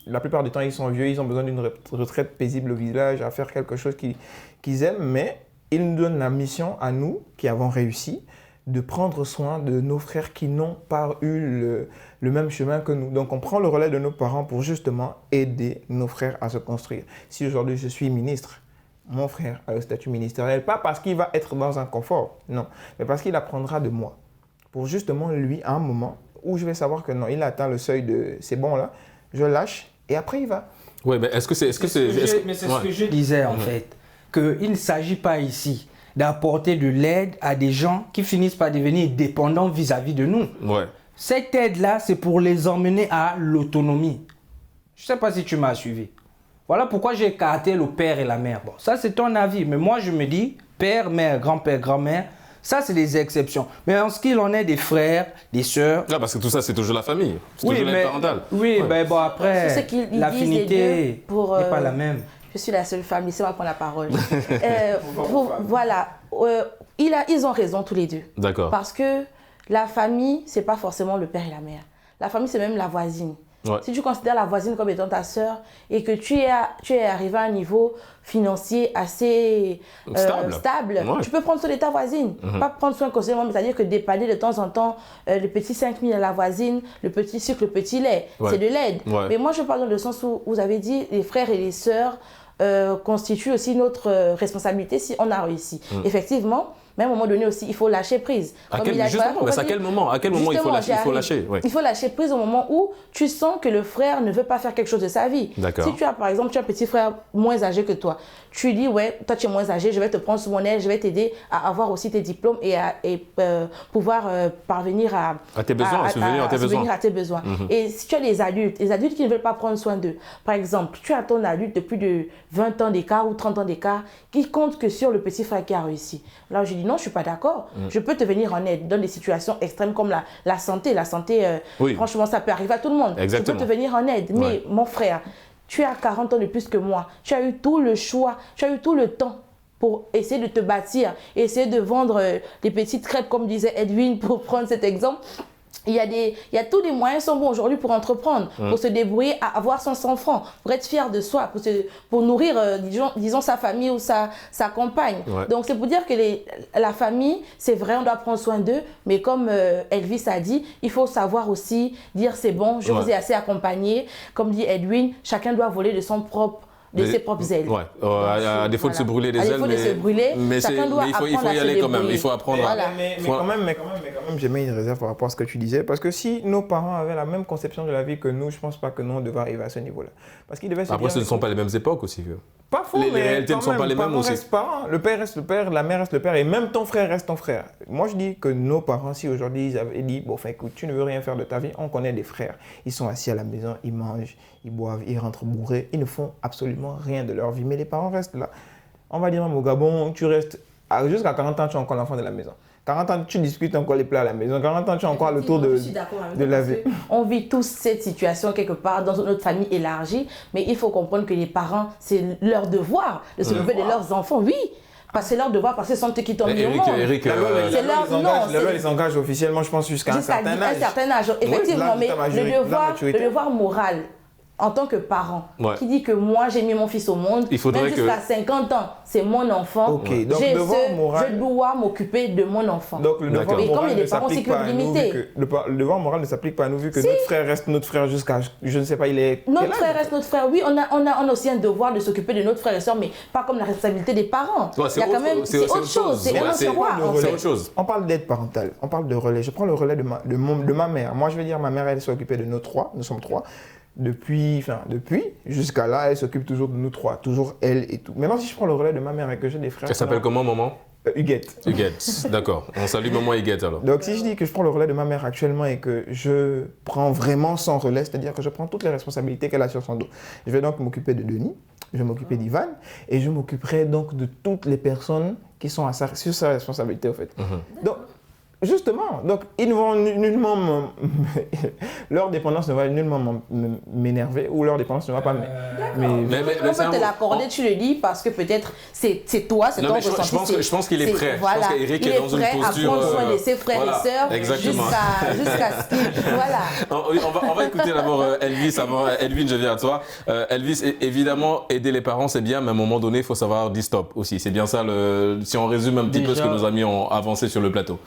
la plupart du temps, ils sont vieux, ils ont besoin d'une retraite paisible au village, à faire quelque chose qu'ils aiment, mais ils nous donnent la mission à nous, qui avons réussi, de prendre soin de nos frères qui n'ont pas eu le même chemin que nous. Donc, on prend le relais de nos parents pour justement aider nos frères à se construire. Si aujourd'hui je suis ministre, mon frère a le statut ministériel, pas parce qu'il va être dans un confort, non, mais parce qu'il apprendra de moi. Pour justement, lui, à un moment où je vais savoir que non, il a atteint le seuil de c'est bon là, je lâche et après il va. Oui, mais est-ce que c'est... C'est ce que je disais en fait, qu'il ne s'agit pas ici d'apporter de l'aide à des gens qui finissent par devenir dépendants vis-à-vis de nous. Ouais. Cette aide-là, c'est pour les emmener à l'autonomie. Je ne sais pas si tu m'as suivi. Voilà pourquoi j'ai écarté le père et la mère. Bon, ça c'est ton avis, mais moi je me dis, père, mère, grand-père, grand-mère, ça c'est des exceptions. Mais en ce qu'il en est des frères, des sœurs... Ah, parce que tout ça c'est toujours la famille, c'est oui, toujours l'aide parentale. Oui, Ouais. ben bon après, l'affinité n'est pas la même. Je suis la seule femme, laissez-moi prendre la parole. Voilà, ils ont raison tous les deux. D'accord. Parce que la famille, c'est pas forcément le père et la mère. La famille, c'est même la voisine. Ouais. Si tu considères la voisine comme étant ta sœur et que tu es arrivé à un niveau financier assez stable, ouais. Tu peux prendre soin de ta voisine. Pas prendre soin constamment, c'est-à-dire que dépanner de temps en temps le petit 5 000 à la voisine, le petit sucre, le petit lait. Ouais. C'est de l'aide. Ouais. Mais moi, je parle dans le sens où vous avez dit les frères et les sœurs constituent aussi notre responsabilité si on a réussi. Effectivement, mais à un moment donné aussi, il faut lâcher prise. À quel moment il faut lâcher Il faut lâcher prise au moment où tu sens que le frère ne veut pas faire quelque chose de sa vie. Si tu as, par exemple, tu as un petit frère moins âgé que toi, tu dis, ouais, toi tu es moins âgé, je vais te prendre sous mon aile, je vais t'aider à avoir aussi tes diplômes et pouvoir parvenir à tes besoins, subvenir à tes besoins. Et si tu as les adultes qui ne veulent pas prendre soin d'eux, par exemple, tu as ton adulte de plus de 20 ans d'écart ou 30 ans d'écart qui compte que sur le petit frère qui a réussi. Là, je dis non, je ne suis pas d'accord. Je peux te venir en aide dans des situations extrêmes comme la santé. La santé, oui. Franchement, ça peut arriver à tout le monde. Exactement. Je peux te venir en aide. Mais mon frère, tu as 40 ans de plus que moi. Tu as eu tout le choix, tu as eu tout le temps pour essayer de te bâtir, essayer de vendre des petites crêpes, comme disait Edwin, pour prendre cet exemple. Il y a tous les moyens sont bons aujourd'hui pour entreprendre, pour se débrouiller, à avoir son 100 francs, pour être fier de soi, pour nourrir, disons, sa famille ou sa compagne. Ouais. Donc, c'est pour dire que la famille, c'est vrai, on doit prendre soin d'eux, mais comme Elvis a dit, il faut savoir aussi dire c'est bon, je vous ai assez accompagné. Comme dit Edwin, chacun doit voler de ses propres ailes. Ouais. À défaut de se brûler les ailes, mais il faut y aller quand même. Il faut apprendre. Voilà. Mais quand même, j'ai mis une réserve par rapport à ce que tu disais, parce que si nos parents avaient la même conception de la vie que nous, je ne pense pas que nous on devait arriver à ce niveau-là. Parce qu'ils devaient se Après, ce ne sont pas les mêmes époques aussi. Pas faux, les réalités ne sont pas les mêmes aussi. Le père reste le père, la mère reste le père, et même ton frère reste ton frère. Moi, je dis que nos parents, si aujourd'hui ils avaient dit, bon, écoute, tu ne veux rien faire de ta vie, on connaît des frères. Ils sont assis à la maison, ils mangent, ils boivent, ils rentrent bourrés, ils ne font absolument rien de leur vie, mais les parents restent là. On va dire même au Gabon, tu restes jusqu'à 40 ans, tu es encore l'enfant de la maison. 40 ans, tu discutes encore les plats à la maison. 40 ans, tu as encore le tour de laver. On vit tous cette situation quelque part dans notre famille élargie, mais il faut comprendre que les parents, c'est leur devoir de se lever de leurs enfants. Oui, parce que c'est leur devoir, parce que ce sont eux qui tombent au monde. C'est leur loi, ils s'engagent officiellement, je pense, jusqu'à un certain âge. Effectivement, mais le devoir moral, en tant que parent, qui dit que moi j'ai mis mon fils au monde, même jusqu'à 50 ans, c'est mon enfant, okay, donc je dois m'occuper de mon enfant. Donc le devoir moral ne s'applique pas à nous, le devoir moral ne s'applique pas à nous, vu que notre frère reste notre frère jusqu'à, je ne sais pas, il est... Notre frère reste notre frère, oui, on a aussi un devoir de s'occuper de notre frère et soeur, mais pas comme la responsabilité des parents. C'est autre chose, c'est autre chose. On parle d'aide parentale, on parle de relais. Je prends le relais de ma mère. Moi, je vais dire, ma mère, elle s'est occupée de nous sommes trois. Depuis jusqu'à là, elle s'occupe toujours de nous trois, toujours elle et tout. Maintenant, si je prends le relais de ma mère et que j'ai des frères... Elle s'appelle comment, maman? Huguette. Huguette, d'accord. On salue maman Huguette alors. Donc, si je dis que je prends le relais de ma mère actuellement et que je prends vraiment son relais, c'est-à-dire que je prends toutes les responsabilités qu'elle a sur son dos. Je vais donc m'occuper de Denis, je vais m'occuper d'Ivan et je m'occuperai donc de toutes les personnes qui sont sur sa responsabilité, en fait. Donc, Justement, donc ils ne vont nullement leur dépendance ne va nullement m'énerver ou leur dépendance ne va pas mais on peut te l'accorder, tu le dis parce que peut-être c'est toi, c'est ton ressenti. Je pense qu'il est prêt. Voilà, Je pense qu'Eric est dans une posture. Il est prêt à prendre soin de ses frères et sœurs jusqu'à ce qu'il... Voilà. On va écouter d'abord Elvis avant. Edwin, je viens à toi. Elvis, évidemment, aider les parents, c'est bien, mais à un moment donné, il faut savoir dire stop aussi. C'est bien ça, si on résume un petit peu ce que nos amis ont avancé sur le plateau.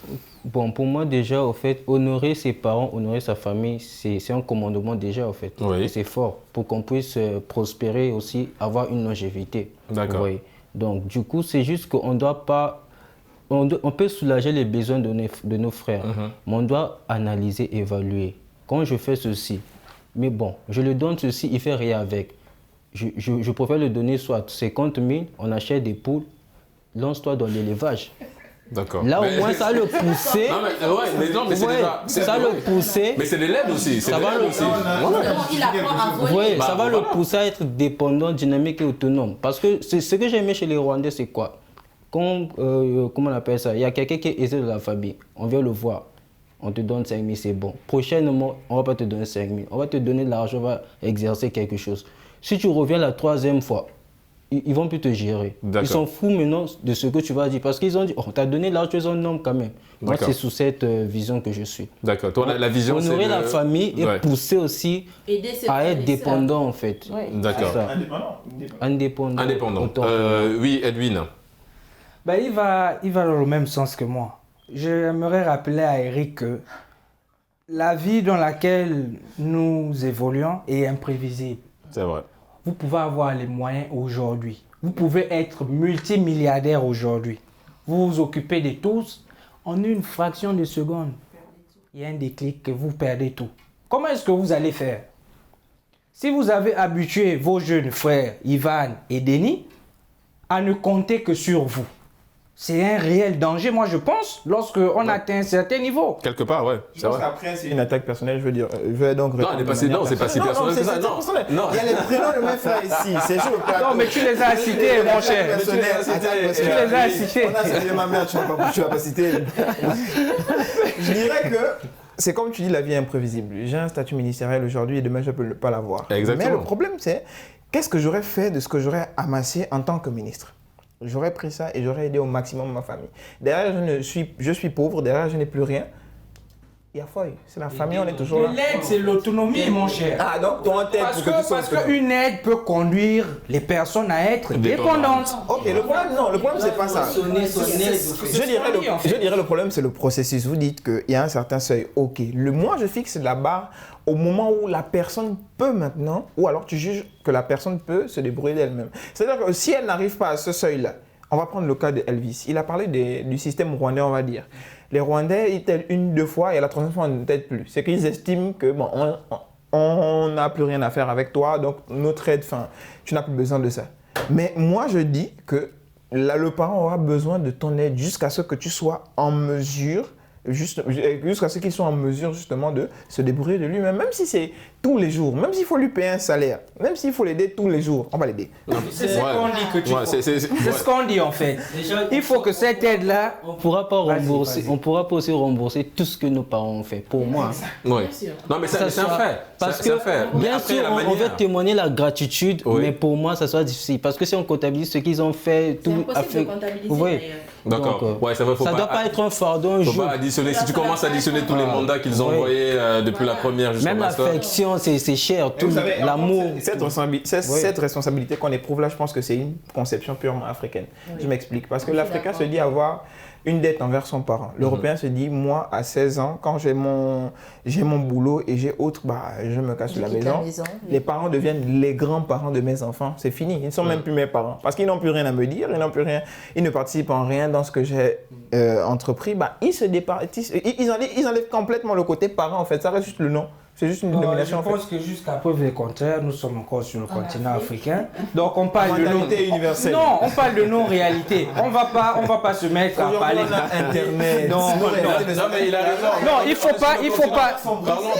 Bon, pour moi, déjà, au fait, honorer ses parents, honorer sa famille, c'est un commandement déjà, au fait. Oui. C'est fort pour qu'on puisse prospérer aussi, avoir une longévité. D'accord. Oui. Donc, du coup, c'est juste qu'on ne doit pas... On peut soulager les besoins de nos frères, mais on doit analyser, évaluer. Quand je fais ceci, mais bon, je le donne ceci, il ne fait rien avec. Je préfère le donner soit 50 000, on achète des poules, lance-toi dans l'élevage. D'accord. Là, au moins, ça le pousser. Non, mais c'est déjà. Ça le pousser. Mais c'est de l'aide aussi. Ça va le pousser. Il apprend à voler. Oui, ça va le pousser à être dépendant, dynamique et autonome. Parce que ce que j'ai aimé chez les Rwandais, c'est quoi? Quand, comment on appelle ça? Il y a quelqu'un qui est aisé de la famille. On vient le voir. On te donne 5 000, c'est bon. Prochainement, on ne va pas te donner 5 000. On va te donner de l'argent, on va exercer quelque chose. Si tu reviens la 3e fois, ils vont plus te gérer. Ils s'en foutent maintenant de ce que tu vas dire. Parce qu'ils ont dit, oh, tu as donné l'argent, tu es un homme quand même. Moi, c'est sous cette vision que je suis. D'accord. Toi, la vision, c'est honorer la famille et pousser aussi à être dépendant, en fait. Oui. D'accord. Indépendant. Oui, Edwin. Ben, il va dans le même sens que moi. J'aimerais rappeler à Eric que la vie dans laquelle nous évoluons est imprévisible. C'est vrai. Vous pouvez avoir les moyens aujourd'hui. Vous pouvez être multimilliardaire aujourd'hui. Vous vous occupez de tous. En une fraction de seconde, il y a un déclic que vous perdez tout. Comment est-ce que vous allez faire? Si vous avez habitué vos jeunes frères, Ivan et Denis, à ne compter que sur vous, c'est un réel danger, moi je pense, lorsqu'on atteint un certain niveau. Quelque part, ouais. Je pense qu'après, c'est une attaque personnelle, je veux dire. Je vais donc non, c'est pas si personnel que ça. Non. Il y a les prénoms de mes frères ici. C'est sur le plateau. Non, mais tu les as cités, mon cher. Tu les as cités. On a cité ma mère, tu vas pas citer. Je dirais que c'est comme tu dis, la vie est imprévisible. J'ai un statut ministériel aujourd'hui et demain, je ne peux pas l'avoir. Exactement. Mais le problème, c'est qu'est-ce que j'aurais fait de ce que j'aurais amassé en tant que ministre? J'aurais pris ça et j'aurais aidé au maximum ma famille. Derrière, je suis pauvre, derrière, je n'ai plus rien. Il y a folie. C'est la famille, on est toujours là. L'aide, c'est l'autonomie, mon cher. Ah, donc ton tête parce qu'une aide peut conduire les personnes à être dépendantes. Ok, le problème, c'est pas ça. Je dirais le problème, c'est le processus. Vous dites qu'il y a un certain seuil. Ok, moi, je fixe la barre au moment où la personne peut maintenant, ou alors tu juges que la personne peut se débrouiller d'elle-même. C'est-à-dire que si elle n'arrive pas à ce seuil-là, on va prendre le cas de Elvis. Il a parlé du système rwandais, on va dire. Les Rwandais, ils t'aident 1-2 fois et la 3e fois, on ne t'aide plus. C'est qu'ils estiment que bon, on n'a plus rien à faire avec toi, donc notre aide, tu n'as plus besoin de ça. Mais moi, je dis que le parent aura besoin de ton aide jusqu'à ce que tu sois en mesure, jusqu'à ce qu'il soit en mesure justement de se débrouiller de lui-même, même si c'est tous les jours, même s'il faut lui payer un salaire, même s'il faut l'aider tous les jours, on va l'aider. C'est ce qu'on dit que tu faut. C'est ce qu'on dit en fait. Il faut que cette aide-là... On ne pourra pas aussi rembourser tout ce que nos parents ont fait, pour moi. Oui. Non, mais c'est un fait. Parce que, bien sûr, on veut témoigner la gratitude, mais pour moi, ça sera difficile. Parce que si on comptabilise ce qu'ils ont fait... C'est impossible de comptabiliser. D'accord. Ouais, ça ne doit pas être un fardeau un jour. Si tu commences à additionner tous les mandats qu'ils ont envoyés depuis la première jusqu'au master. Même l'affection, c'est cher. L'amour. Cette responsabilité qu'on éprouve là, je pense que c'est une conception purement africaine. Je m'explique. Parce que l'Africain se dit avoir une dette envers son parent. L'Européen se dit, moi, à 16 ans, quand j'ai mon boulot et j'ai autre, je me casse de la maison. Les parents deviennent les grands-parents de mes enfants. C'est fini. Ils ne sont même plus mes parents. Parce qu'ils n'ont plus rien à me dire, ils ne participent en rien dans ce que j'ai entrepris. Ils enlèvent complètement le côté parent, en fait. Ça reste juste le nom. C'est juste une dénomination. Je pense que jusqu'à preuve du contraire, nous sommes encore sur le continent africain. Donc on parle de Mentalité universelle. Non, on parle de nos réalités. On va pas se mettre à parler Internet. Non, mais il a raison. Non, il faut pas.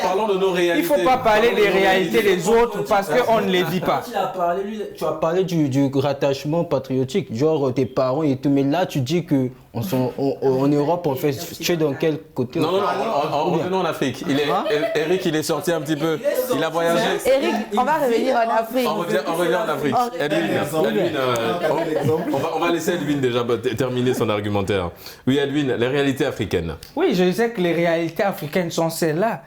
Parlons de nos réalités. Il faut pas parler des réalités des autres parce qu'on ne les vit pas. Tu as parlé du rattachement patriotique, genre tes parents et tout, mais là tu dis que en Europe, on fait. Tu es dans quel côté? Non, revenons en Afrique. Eric, il est sorti un petit peu. Il a voyagé. Eric, on va revenir en Afrique. On revient en Afrique. Edwin, on va laisser Edwin déjà terminer son argumentaire. Oui, Edwin, les réalités africaines. Oui, je sais que les réalités africaines sont celles-là.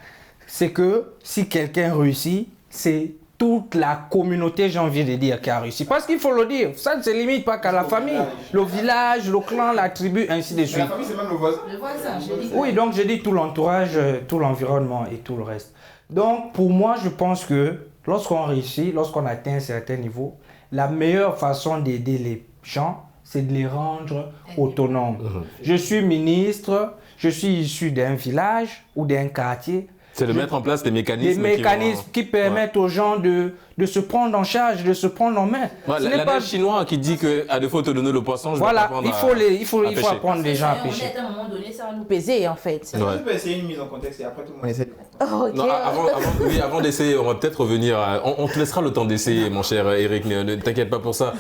C'est que si quelqu'un réussit, c'est toute la communauté, j'ai envie de dire, qui a réussi. Parce qu'il faut le dire, ça ne se limite pas qu'à la famille. Le village, le clan, la tribu, ainsi de suite. La famille, c'est même le voisin. Le voisin, je dis. Oui, donc je dis tout l'entourage, tout l'environnement et tout le reste. Donc pour moi, je pense que lorsqu'on réussit, lorsqu'on atteint un certain niveau, la meilleure façon d'aider les gens, c'est de les rendre autonomes. Je suis ministre, je suis issu d'un village ou d'un quartier. C'est de mettre en place des mécanismes, qui permettent aux gens de se prendre en charge, de se prendre en main. Ouais, l'adage chinois qui dit qu'à défaut de te donner le poisson, je vais t'apprendre il faut apprendre les gens à pêcher. À un moment donné, ça va nous peser en fait. Tu peux essayer une mise en contexte et après tout le monde essaie de comprendre. Okay. Non, avant d'essayer, on va peut-être revenir. On te laissera le temps d'essayer, mon cher Eric, ne t'inquiète pas pour ça.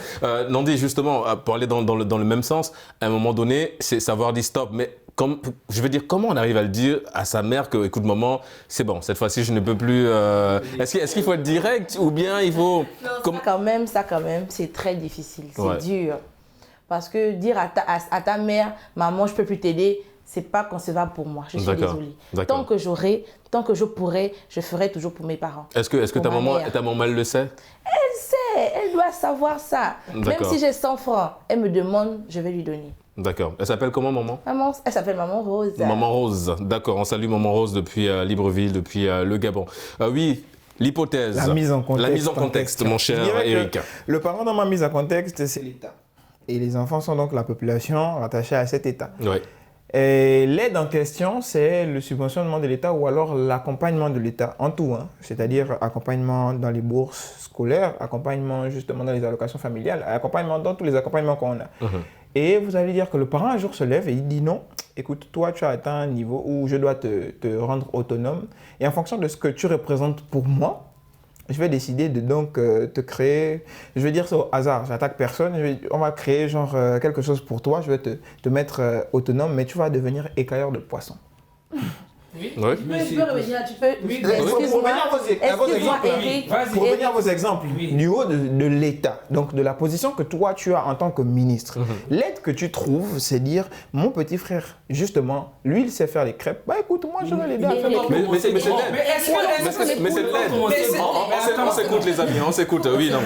Nandi, justement, pour aller dans le même sens, à un moment donné, c'est savoir dire stop. Mais je veux dire, comment on arrive à le dire à sa mère que, écoute, maman, c'est bon, cette fois-ci, je ne peux plus. Est-ce qu'il faut être direct ou bien il faut. Non, ça quand même, c'est très difficile, c'est dur. Parce que dire à ta mère, maman, je ne peux plus t'aider, c'est pas concevable pour moi. Je suis désolée. Tant que je pourrai, je ferai toujours pour mes parents. Est-ce que ta maman, elle le sait? Elle sait, elle doit savoir ça. Même si j'ai 100 francs, elle me demande, je vais lui donner. D'accord. Elle s'appelle comment, maman? Elle s'appelle Maman Rose. Maman Rose, d'accord. On salue Maman Rose depuis Libreville, depuis le Gabon. Oui, l'hypothèse. La mise en contexte, mon cher Eric. Le parent dans ma mise en contexte, c'est l'État. Et les enfants sont donc la population rattachée à cet État. Oui. Et l'aide en question, c'est le subventionnement de l'État ou alors l'accompagnement de l'État en tout. C'est-à-dire accompagnement dans les bourses scolaires, accompagnement justement dans les allocations familiales, accompagnement dans tous les accompagnements qu'on a. Et vous allez dire que le parent un jour se lève et il dit non, écoute, toi tu as atteint un niveau où je dois te rendre autonome. Et en fonction de ce que tu représentes pour moi, je vais décider de donc te créer, je vais dire ça au hasard, j'attaque personne, on va créer genre quelque chose pour toi, je vais te mettre autonome, mais tu vas devenir écailleur de poissons. Oui. Tu peux revenir, tu peux. Oui, pour revenir à vos exemples, du haut de l'État, donc de la position que toi tu as en tant que ministre, l'aide que tu trouves, c'est dire mon petit frère, justement, lui il sait faire les crêpes, bah écoute, moi je vais l'aider à faire les crêpes. Mais c'est l'aide. Mais c'est l'aide. On s'écoute, les amis, on s'écoute. Oui, non.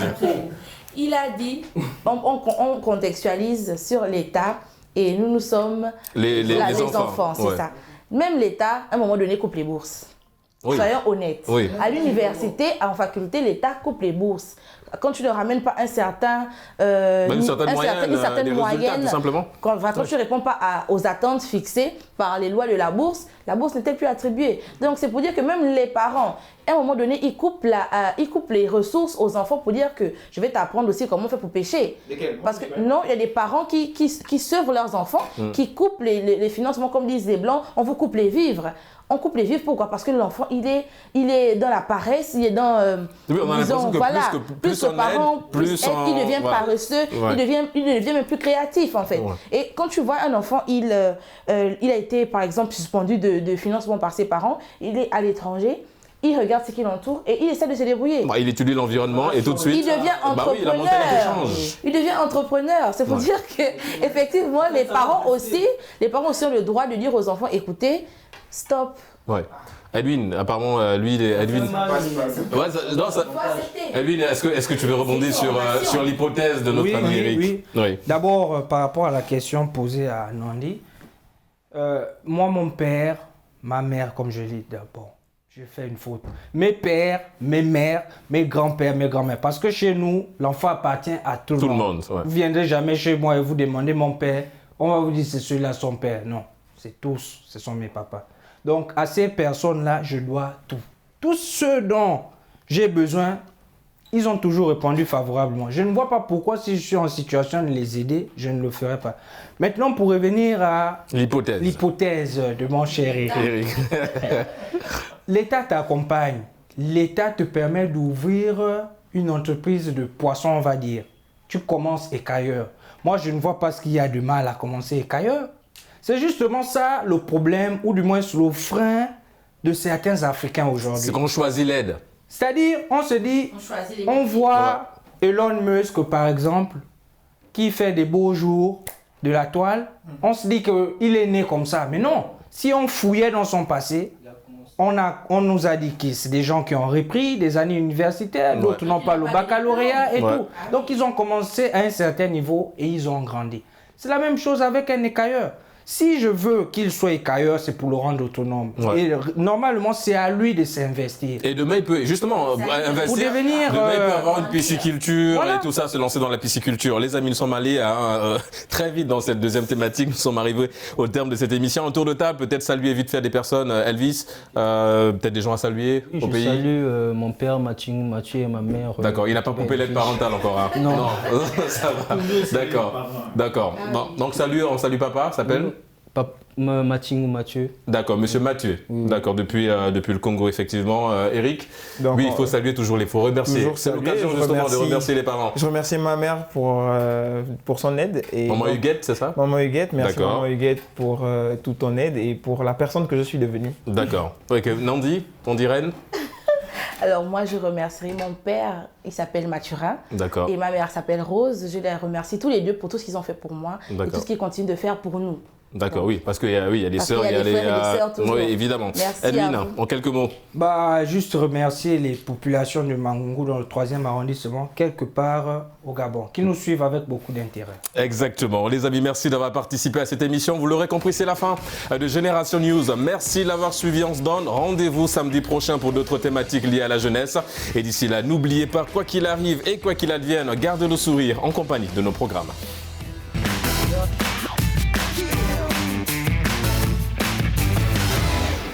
Il a dit, on contextualise sur l'État et nous sommes les enfants, c'est ça. Même l'État, à un moment donné, coupe les bourses. Oui. Soyons honnêtes. Oui. À l'université, en faculté, l'État coupe les bourses. Quand tu ne ramènes pas une certaine moyenne, tout simplement. Quand tu ne réponds pas aux attentes fixées par les lois de la bourse n'est-elle plus attribuée. Donc c'est pour dire que même les parents, à un moment donné, ils coupent les ressources aux enfants pour dire que je vais t'apprendre aussi comment on fait pour pêcher. Parce que non, il y a des parents qui servent leurs enfants, qui coupent les financements, comme disent les Blancs, on vous coupe les vivres. On coupe les vivres, pourquoi? Parce que l'enfant, il est dans la paresse, il est dans... oui, on a l'impression que plus on aide, plus il devient paresseux, il devient même plus créatif, en fait. Ouais. Et quand tu vois un enfant, il a été, par exemple, suspendu de financement par ses parents, il est à l'étranger, il regarde ce qui l'entoure et il essaie de se débrouiller. Il étudie l'environnement et tout de suite... Il devient entrepreneur. Il devient entrepreneur. C'est pour dire qu'effectivement, les parents aussi ont le droit de dire aux enfants, écoutez, stop. Ouais. Edwin, apparemment, lui, Edwin. Edwin, est-ce que tu veux rebondir sur l'hypothèse de notre ami Eric? Oui. D'abord, par rapport à la question posée à Nandi, moi, mon père, ma mère, comme je l'ai dit d'abord, j'ai fait une faute. Mes pères, mes mères, mes grands-pères, mes grands-mères. Parce que chez nous, l'enfant appartient à tout le monde. Ouais. Vous ne viendrez jamais chez moi et vous demandez mon père. On va vous dire c'est celui-là son père. Non, c'est tous, ce sont mes papas. Donc, à ces personnes-là, je dois tout. Tous ceux dont j'ai besoin, ils ont toujours répondu favorablement. Je ne vois pas pourquoi, si je suis en situation de les aider, je ne le ferai pas. Maintenant, pour revenir à l'hypothèse de mon cher Eric. L'État t'accompagne. L'État te permet d'ouvrir une entreprise de poissons, on va dire. Tu commences écailleur. Moi, je ne vois pas ce qu'il y a de mal à commencer écailleur. C'est justement ça le problème, ou du moins le frein de certains Africains aujourd'hui. C'est qu'on choisit l'aide. C'est-à-dire, on se dit, on voit Elon Musk, par exemple, qui fait des beaux jours de la toile. On se dit qu'il est né comme ça. Mais non, si on fouillait dans son passé, on nous a dit que c'est des gens qui ont repris des années universitaires, d'autres n'ont pas le baccalauréat et tout. Donc, ils ont commencé à un certain niveau et ils ont grandi. C'est la même chose avec un écailleur. Si je veux qu'il soit écailleur, c'est pour le rendre autonome. Et normalement, c'est à lui de s'investir. Et demain, il peut justement investir. Pour devenir, demain, il peut avoir une pisciculture et tout ça, se lancer dans la pisciculture. Les amis, nous sommes allés très vite dans cette deuxième thématique. Nous sommes arrivés au terme de cette émission. Un tour de table, peut-être saluer vite fait des personnes. Elvis, peut-être des gens à saluer au pays. Je salue mon père Mathieu et ma mère. D'accord, il n'a pas coupé l'aide parentale encore. Hein. Non. Ça va. D'accord. Donc on salue papa, s'appelle Mathieu. D'accord, monsieur Mathieu. D'accord, depuis le Congo, effectivement. Eric, donc, oui, il faut saluer toujours, il faut remercier. C'est l'occasion justement de remercier les parents. Je remercie ma mère pour son aide. Et Maman Huguette, c'est ça? Maman Huguette, merci Maman Huguette pour toute ton aide et pour la personne que je suis devenue. D'accord. Ok, Nandi, ton reine? Alors moi, je remercierai mon père, il s'appelle Mathurin. D'accord. Et ma mère s'appelle Rose. Je les remercie tous les deux pour tout ce qu'ils ont fait pour moi et tout ce qu'ils continuent de faire pour nous. D'accord, oui, parce qu'il y a des sœurs, il y a des frères et des sœurs toujours. Oui, évidemment. Merci. Edwin, en quelques mots. Juste remercier les populations de Mangungu dans le 3e arrondissement, quelque part au Gabon, qui nous suivent avec beaucoup d'intérêt. Exactement. Les amis, merci d'avoir participé à cette émission. Vous l'aurez compris, c'est la fin de Génération News. Merci de l'avoir suivi. On se donne rendez-vous samedi prochain pour d'autres thématiques liées à la jeunesse. Et d'ici là, n'oubliez pas, quoi qu'il arrive et quoi qu'il advienne, gardez le sourire en compagnie de nos programmes.